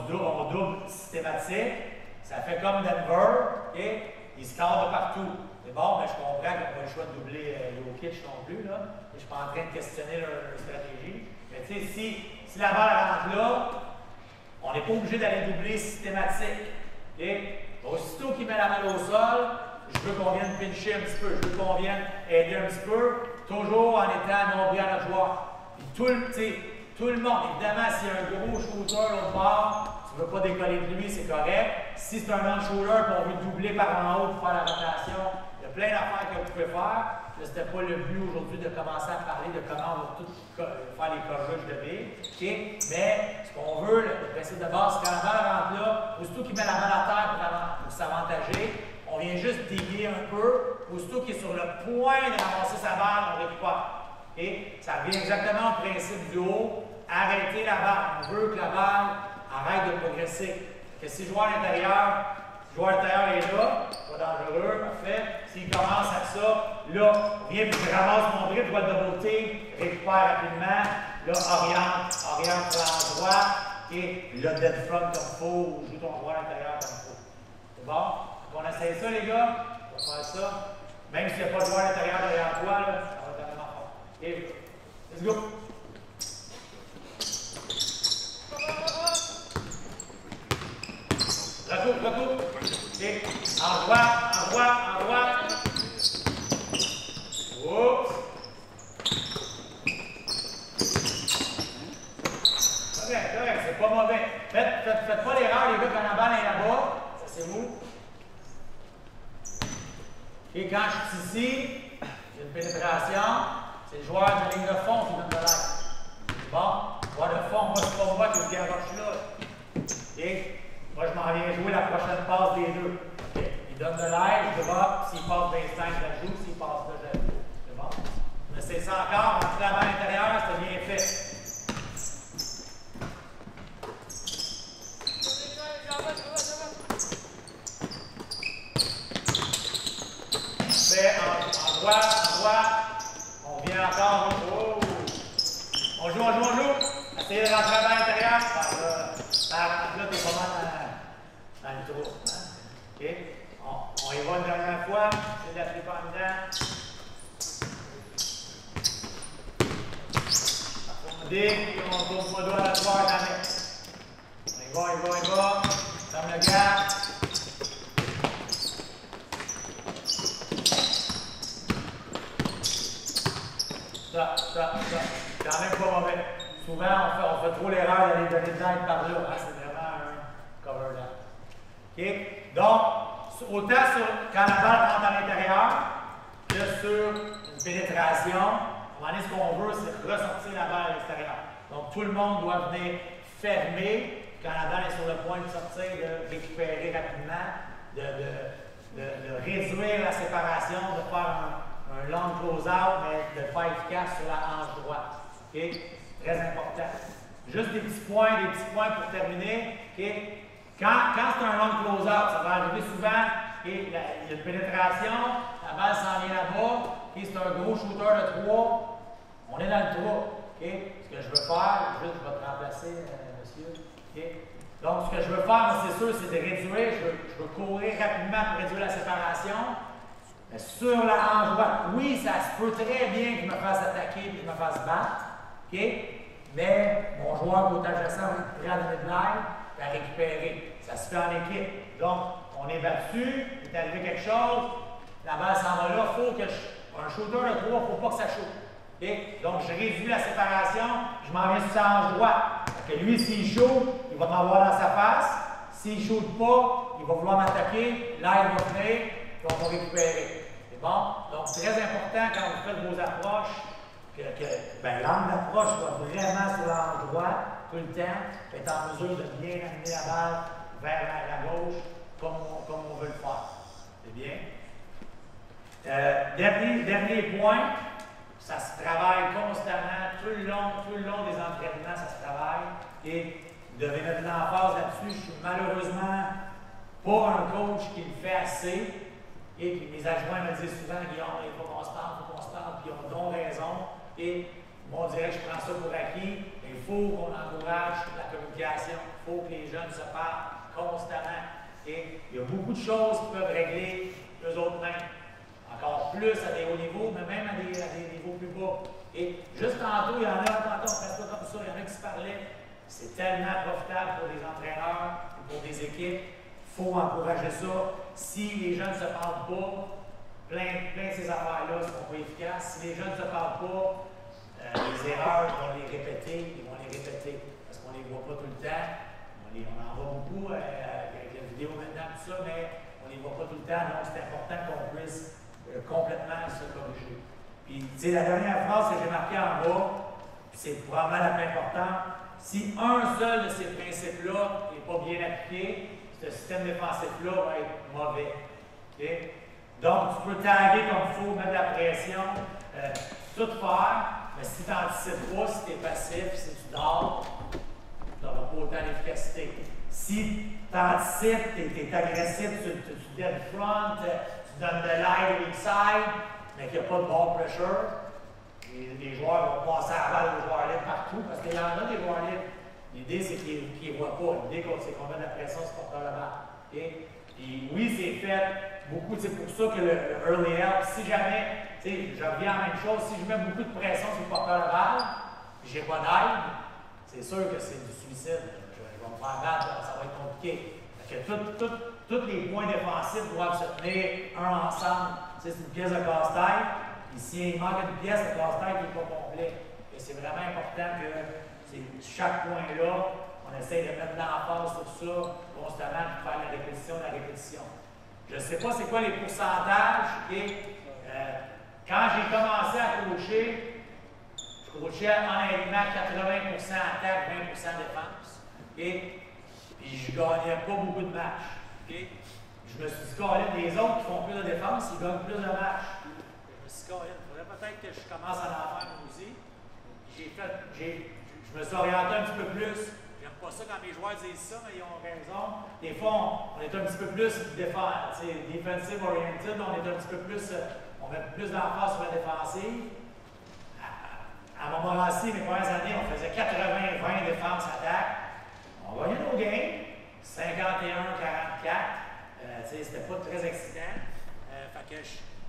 Speaker 1: double systématique, ça fait comme Denver, okay? Il score de partout. C'est bon, mais je comprends qu'on n'a pas le choix de doubler Jokic non plus, là. Je ne suis pas en train de questionner leur stratégie. Mais tu sais, si la balle rentre là, on n'est pas obligé d'aller doubler systématique. Okay? Aussitôt qu'il met la balle au sol, je veux qu'on vienne pincher un petit peu, je veux qu'on vienne aider un petit peu, toujours en étant nombril à notre joueur. Puis tout le monde, évidemment, s'il y a un gros shooter l'autre bord, tu ne veux pas décoller de lui, c'est correct. Si c'est un non-shooter et on veut doubler par en haut pour faire la rotation, il y a plein d'affaires que vous pouvez faire. Ce n'était pas le but aujourd'hui de commencer à parler de comment on va tout faire les coverages de billes. Okay? Mais ce qu'on veut, le principe de base, c'est quand la balle rentre là, aussitôt qu'il met la balle à terre pour s'avantager, on vient juste dévier un peu. Aussitôt qu'il est sur le point de ramasser sa balle, on récupère. Okay? Ça revient exactement au principe du haut. Arrêter la balle. On veut que la balle arrête de progresser. Que si le joueur à l'intérieur, est là, pas dangereux, parfait. S'il commence à ça, là, viens puis je ramasse mon dribble, je vois le double team, récupère rapidement, là, oriente sur la droite, et là, dead front comme il faut, ou joue ton joueur à l'intérieur comme il faut. C'est bon? On essaye ça, les gars. On va faire ça. Même s'il n'y a pas de joueur à l'intérieur derrière toi, là, ça va être vraiment fort. OK, let's go. Retour. OK. En droite. Oups. Correct, c'est pas mauvais. Faites pas l'erreur, les gars, quand la balle est là-bas. Ça, c'est mou. Et quand je suis ici, j'ai une pénétration, c'est le joueur de ligne de fond qui donne de l'air. Bon, joueur de fond, moi, c'est pas moi qui me garoche là. Et moi, je m'en viens jouer la prochaine passe des deux. Okay. Il donne de l'air, je drop, s'il passe d'instinct, je la joue, s'il passe là, je la joue. C'est bon? On essaie ça encore, en travail à l'intérieur, c'est bien fait. En droite, on vient encore, oh. On joue, essayez de rentrer à l'intérieur, là t'es pas mal dans le trou, hein? OK, on y va une dernière fois, c'est de la flipper en dedans. Approfondir, on tourne pas doigt à la soirée dans la main. On y va, ferme le gap. Ça. C'est quand même pas mauvais. Souvent, on fait trop l'erreur d'aller donner de l'aide par là. Hein? C'est vraiment un cover down. OK? Donc, autant quand la balle rentre à l'intérieur que sur une pénétration. À un moment donné, ce qu'on veut, c'est ressortir la balle à l'extérieur. Donc, tout le monde doit venir fermer quand la balle est sur le point de sortir, de récupérer rapidement, de réduire la séparation, de faire un long close-out, mais de pas efficace sur la hanche droite. Okay? Très important. Juste des petits points pour terminer. Okay? Quand c'est un long close-out, ça va arriver souvent, okay? Il y a une pénétration, la balle s'en vient là-bas, okay? C'est un gros shooter de 3, on est dans le 3. Okay? Ce que je veux faire, juste je vais te remplacer, monsieur. Okay? Donc, ce que je veux faire, moi, c'est sûr, c'est de réduire. Je veux courir rapidement pour réduire la séparation. Mais sur la hanche droite, oui, ça se peut très bien que je me fasse attaquer et que je me fasse battre. Okay? Mais mon joueur côté adjacent va être prêt à donner de l'aide et à récupérer. Ça se fait en équipe. Donc, on est battu, il est arrivé quelque chose, la balle s'en va là, il faut que un shooter de 3, il ne faut pas que ça shoot. Okay? Donc, je réduis la séparation, je m'en viens sur sa hanche droite. Que lui, s'il shoot, il va m'avoir dans sa face. S'il ne shoot pas, il va vouloir m'attaquer, l'aide va venir, puis on va récupérer. C'est bon? Donc, c'est très important quand vous faites vos approches, l'angle d'approche va vraiment sur la hanche droite tout le temps, être en mesure de bien amener la balle vers la gauche comme on veut le faire. C'est bien? Dernier point, ça se travaille constamment, tout le long des entraînements, ça se travaille. Et vous devez mettre l'emphase là-dessus. Je suis malheureusement pas un coach qui le fait assez. Et puis mes adjoints me disent souvent, Guillaume, il faut qu'on se parle, puis ils ont donc raison. Et moi, on dirait que je prends ça pour acquis. Il faut qu'on encourage la communication. Il faut que les jeunes se parlent constamment. Et il y a beaucoup de choses qui peuvent régler eux autres mêmes. Encore plus à des hauts niveaux, mais même à des niveaux plus bas. Et juste tantôt, il y en a, tantôt, on fait pas comme ça, il y en a qui se parlaient. C'est tellement profitable pour des entraîneurs, pour des équipes. Il faut encourager ça. Si les jeunes ne se parlent pas, plein de ces affaires-là ne seront pas efficaces. Si les jeunes ne se parlent pas, les erreurs, ils vont les répéter, parce qu'on ne les voit pas tout le temps. On en voit beaucoup avec la vidéo maintenant, tout ça, mais on ne les voit pas tout le temps, donc c'est important qu'on puisse complètement se corriger. Puis, tu sais, la dernière phrase que j'ai marquée en bas, c'est probablement la plus importante. Si un seul de ces principes-là n'est pas bien appliqué, ce système défensif-là va être mauvais. Okay? Donc, tu peux taguer comme il faut, mettre de la pression, tout faire, mais si tu n'anticipes pas, si tu es passif, si tu dors, tu n'auras pas autant d'efficacité. Si tu anticipes, tu es agressif, tu dead front, tu donnes de l'aide au weak side, mais qu'il n'y a pas de ball pressure, les joueurs vont passer à la balle aux joueurs libres partout, parce qu'il y en a des joueurs libres. L'idée, c'est qu'ils ne voient pas. L'idée, c'est qu'on met de la pression sur le porteur de balle. Okay? Puis oui, c'est fait beaucoup. C'est pour ça que le early help, si jamais, je reviens à la même chose, si je mets beaucoup de pression sur le porteur de balle, puis je n'ai pas d'aide, c'est sûr que c'est du suicide. Je vais me faire battre, ça va être compliqué. Fait que tous les points défensifs doivent se tenir un ensemble. C'est une pièce de casse-tête. Puis s'il manque une pièce, le casse-tête n'est pas complet. Et c'est vraiment important que chaque point-là, on essaie de mettre l'emphase sur ça constamment pour faire la répétition. Je ne sais pas c'est quoi les pourcentages. Okay? Quand j'ai commencé à coacher, je coachais honnêtement 80% attaque, 20% défense. Okay? Puis je ne gagnais pas beaucoup de matchs. Okay? Je me suis dit, les autres qui font plus de défense, ils gagnent plus de matchs. Je me suis dit, il faudrait peut-être que je commence à en faire aussi. Je me suis orienté un petit peu plus. J'aime pas ça quand mes joueurs disent ça, mais ils ont raison. Des fois, on est un petit peu plus defensive oriented, on est un petit peu plus, on met plus d'emphase sur la défensive. À Montmorency, mes premières années, on faisait 80-20 défense-attaque. On gagnait nos games, 51-44. C'était pas très excitant.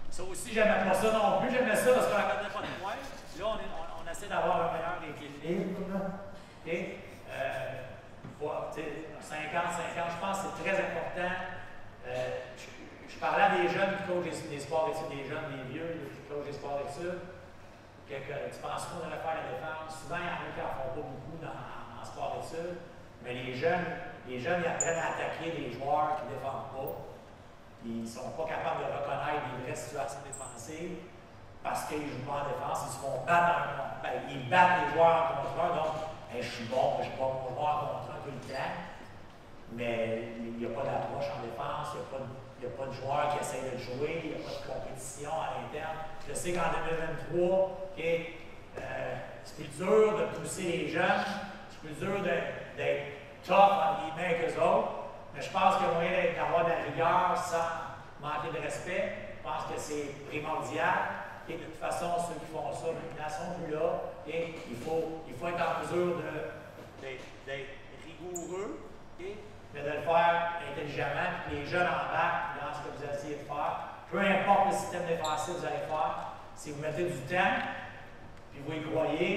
Speaker 1: Ça aussi, j'aimais pas ça non plus. J'aimais ça parce qu'on ne regardait pas de points. Là, on essaie d'avoir un meilleur équilibre. Okay? 50-50, je pense que c'est très important. Je parlais à des jeunes qui coachent des sports études, des jeunes, des vieux qui coachent des sports études. Tu penses qu'on devrait faire la défense. Souvent, il y en a qui n'en font pas beaucoup en sport études. Mais les jeunes, ils apprennent à attaquer les joueurs qui ne défendent pas. Ils ne sont pas capables de reconnaître les vraies situations défensives. parce qu'ils jouent pas en défense, ils se font battre ils battent les joueurs en contre un, donc hey, je suis bon mon joueur en contre un tout le temps, mais il n'y a pas d'approche en défense, il n'y a pas de joueur qui essaie de jouer, il n'y a pas de compétition à l'interne. Je sais qu'en 2023, c'est plus dur de pousser les jeunes, c'est plus dur d'être tough entre guillemets qu'eux autres, mais je pense qu'il y a moyen d'avoir de la rigueur sans manquer de respect. Je pense que c'est primordial. Et de toute façon, ceux qui font ça maintenant sont plus là. Et il faut être en mesure d'être rigoureux, mais de le faire intelligemment. Puis les jeunes embarquent dans ce que vous essayez de faire. Peu importe le système défensif que vous allez faire, si vous mettez du temps, puis vous y croyez,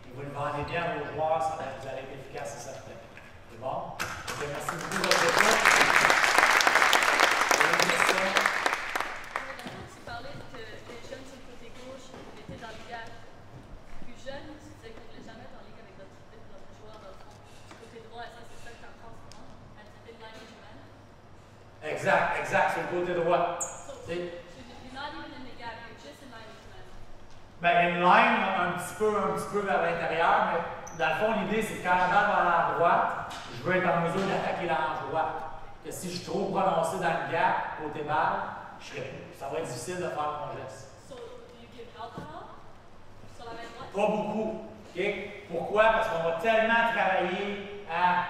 Speaker 1: puis vous le vendez bien à vos joueurs, ça va vous allez être efficace, c'est certain. C'est bon? Okay, merci beaucoup de votre écoute.
Speaker 2: Tu parlais des jeunes sur le côté gauche qui étaient dans le gap. Plus jeune, tu disais qu'on ne voulait jamais être en ligue avec notre joueur dans le fond. Du côté droit, ça c'est ça que tu as en ce moment, à titre de line man.
Speaker 1: Exact, c'est le côté droit.
Speaker 2: So, you're not even in the gap, you're just in line man.
Speaker 1: Ben, inline, un petit peu vers l'intérieur, mais dans le fond, l'idée, c'est que quand la balle va aller à droite, je veux être en mesure d'attaquer l'ange droit. Que si je suis trop prononcé dans le gap, côté balle, ça va être difficile de faire mon geste.
Speaker 2: So, do you give alcohol sur la main droite?
Speaker 1: Pas beaucoup. Okay? Pourquoi? Parce qu'on va tellement travailler à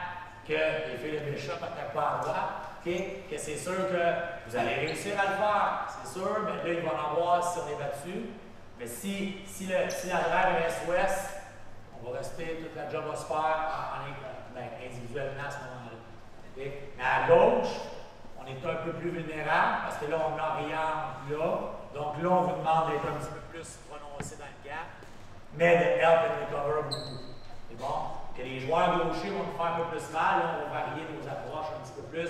Speaker 1: que les filles de Bishop n'attaquent pas à droite, okay? Que c'est sûr que vous allez réussir à le faire. C'est sûr, mais là, il va en avoir si on est battu. Mais si la drive reste ouest, on va rester, toute la job va se faire individuellement à ce moment-là. Okay? Mais à gauche, on est un peu plus vulnérable parce que là, on oriente là. Donc là, on vous demande d'être un petit peu plus prononcé dans le gap, mais de help and recover beaucoup. C'est bon? Que les joueurs gauchers vont nous faire un peu plus mal, là, on va varier nos approches un petit peu plus.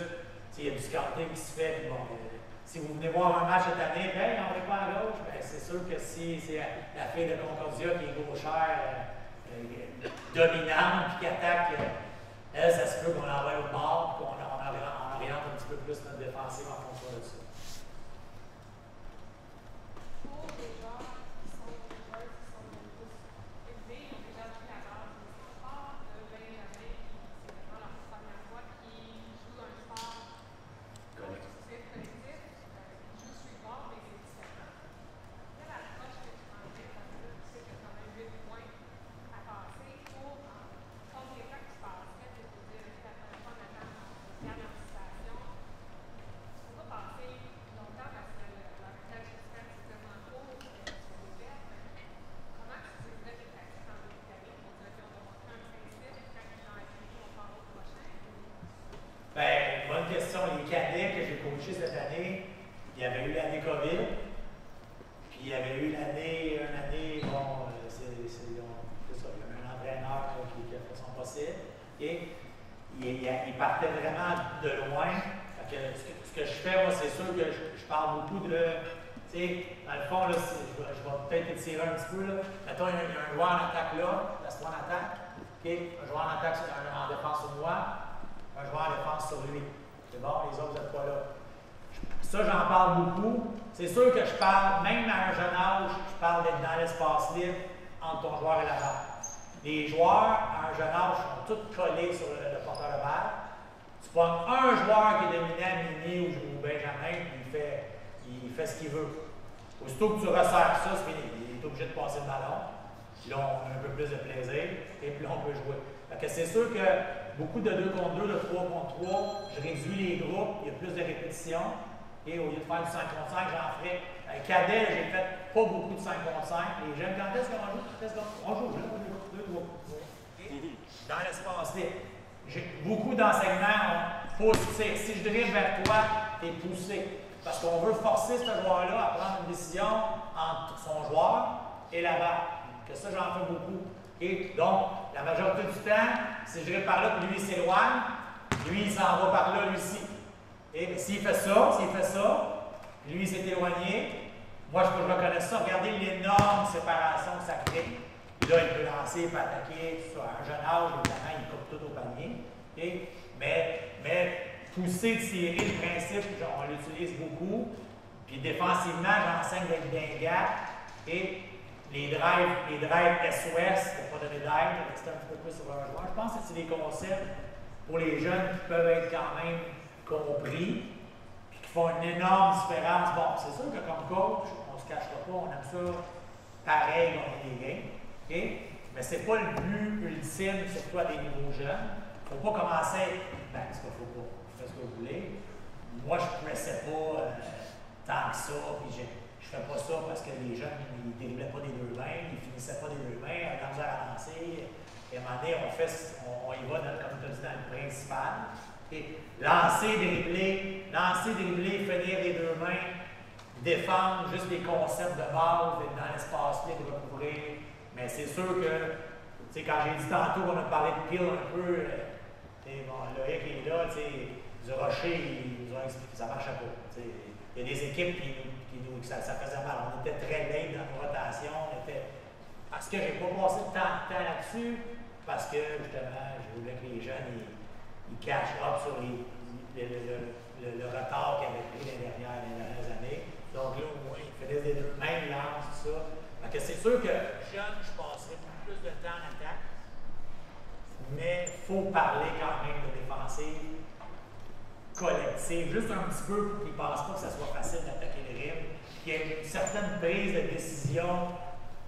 Speaker 1: Il y a du scouting qui se fait, puis bon, si vous venez voir un match cette année, ben, on n'est pas à gauche, ben, c'est sûr que si c'est la fille de Concordia qui est gauchère, dominante, puis qui attaque, elle, ça se peut qu'on l'envoie au bord, puis qu'on oriente un petit peu plus notre défensive en fonction de ça.
Speaker 3: Pour les joueurs qui sont élevés, ils ont déjà pris la base du sport, de 20 à 20, c'est vraiment leur première fois qu'ils jouent un sport compétitif, collectif. Ils jouent sur le bord, mais c'est différent. Quelle approche que tu prendrais comme ça? Tu sais que tu as quand même 8 points à passer pour, comme les temps que tu passerais, tu peux dire, la première fois, on attend une dernière situation. Tu ne peux pas passer longtemps parce que l'avantage du scan, c'est tellement court sur les pertes. Comment tu utiliserais tes tactiques en début d'année pour dire qu'on va montrer un principe quand ils ont appris on part au prochain?
Speaker 1: Bien, bonne question. Les cadets que j'ai coachés cette année, il y avait eu l'année COVID, puis il y avait eu une année, bon, c'est ça, il y a un entraîneur qui a fait son possible. Et il partait vraiment de loin. Fait que ce que je fais, moi, c'est sûr que je parle beaucoup de. Tu sais, dans le fond, là, je vais peut-être étirer un petit peu. Là. Mettons, il y a un joueur en attaque là, laisse-toi en attaque. Okay? Un joueur en attaque en défense sur moi, un joueur en défense sur lui. C'est bon, les autres, vous n'êtes pas là. Ça, j'en parle beaucoup. C'est sûr que je parle, même à un jeune âge, je parle d'être dans l'espace libre entre ton joueur et la balle. Les joueurs, à un jeune âge, sont tous collés sur le porteur de balle. Tu prends un joueur qui est dominant, Mini ou Benjamin, puis il fait ce qu'il veut. Aussitôt que tu resserres ça, c'est fini. Il est obligé de passer le ballon. Puis là, on a un peu plus de plaisir, et puis là, on peut jouer. Fait que c'est sûr que beaucoup de 2 contre 2, de 3 contre 3, je réduis les groupes, il y a plus de répétitions. Et au lieu de faire du 5 contre 5, j'en ferai. Cadet, j'ai fait pas beaucoup de 5 contre 5. Les jeunes, quand est-ce qu'on joue? On joue, là, 2, 3. Dans l'espace libre. Beaucoup d'enseignements poussés. Si je dribble vers toi, tu es poussé. Parce qu'on veut forcer ce joueur-là à prendre une décision entre son joueur et la balle. Que ça, j'en fais beaucoup. Et donc, la majorité du temps, si je dribble par là, puis lui, il s'éloigne, lui, il s'en va par là, lui aussi. Et s'il fait ça, lui, il s'est éloigné, moi, je reconnais ça. Regardez l'énorme séparation que ça crée. Puis là, il peut lancer, il peut attaquer, tout ça. À un jeune âge, évidemment, il coupe tout au panier. Okay? Mais pousser, tirer, le principe, on l'utilise beaucoup. Puis défensivement, j'enseigne d'être bien gap. Et les drives SOS, pour pas donner d'aide, rester un petit peu plus sur un joueur. Je pense que c'est des concepts pour les jeunes qui peuvent être quand même compris, puis qui font une énorme différence. Bon, c'est sûr que comme coach, on ne se cachera pas, on aime ça pareil gagner des games, okay? Mais c'est pas le but ultime, surtout à des nouveaux jeunes. Il ne faut pas commencer, ben, ce qu'il faut pas, faites ce que vous voulez. Moi, je ne pressais pas tant que ça, puis je fais pas ça parce que les jeunes, ils ne driblaient pas des deux mains, ils ne finissaient pas des deux mains, on a misère à lancer. Et à un moment donné, on y va, comme tu as dit, dans le principal. Et lancer, dribbler, finir des deux mains, défendre, juste les concepts de base, d'être dans l'espace libre, recouvrir. Mais c'est sûr que, tu sais, quand j'ai dit tantôt qu'on a parlé de pile un peu, bon, Loïc est là, tu sais, du Rocher, ils nous ont expliqué que ça ne marchait pas. Il y a des équipes qui ça faisait mal. On était très late dans nos rotations. Parce que je n'ai pas passé de temps là-dessus, parce que justement, je voulais que les jeunes ils catch up sur le retard qu'ils avaient pris les dernières années. Donc là, au moins, ils faisaient des deux mêmes lances, tout ça. Donc c'est sûr que jeune, je passerais plus de temps en attaque, mais il faut parler quand même de défensive collective, juste un petit peu pour qu'ils ne pensent pas que ça soit facile d'attaquer le rim, qu'il y ait une certaine prise de décision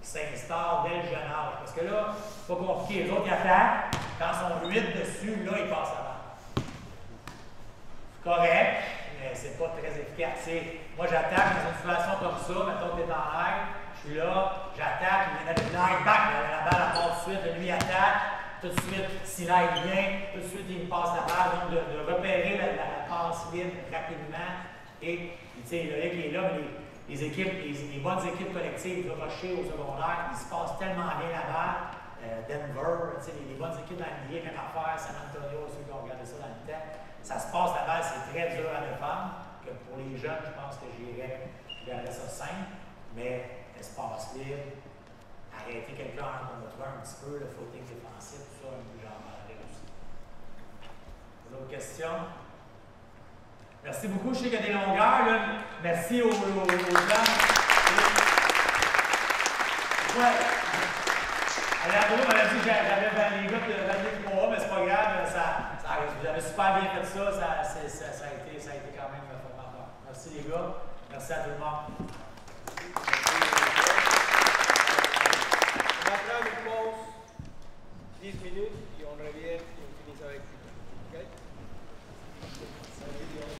Speaker 1: qui s'instaure dès le jeune âge. Parce que là, c'est pas compliqué. Les autres, ils attaquent, quand ils sont 8 dessus, là, ils passent à balle. C'est correct, mais c'est pas très efficace. Moi, j'attaque dans une situation comme ça, mettons que tu es dans l'air, je suis là, j'attaque, il vient d'aller l'air, back, la balle part tout de suite, lui attaque. Tout de suite, s'il aille bien, tout de suite, il me passe la balle. Donc, de repérer la passe libre rapidement. Et, tu sais, Loïc est là, mais les bonnes équipes collectives, le Rocher au secondaire, ils se passent tellement bien la balle. Denver, tu sais, les bonnes équipes dans le milieu, même affaire, San Antonio, ceux qui ont regardé ça dans le temps, ça se passe la balle, c'est très dur à défendre. Que pour les jeunes, je pense que je garderais ça simple, mais espace libre. Arrêter quelqu'un en contre un petit peu, le footing défensif, tout ça, un peu genre mal réussi. D'autres questions? Merci beaucoup. Je sais qu'il y a des longueurs. Là. Merci aux gens. Ouais. Alors, m'avait dit que j'avais les gars qui avaient valider le mois, mais c'est pas grave. Vous avez super bien fait ça. Ça a été quand même formateur. Merci les gars. Merci à tout le monde.
Speaker 4: On va prendre une pause, 10 minutes, et on revient et on finit avec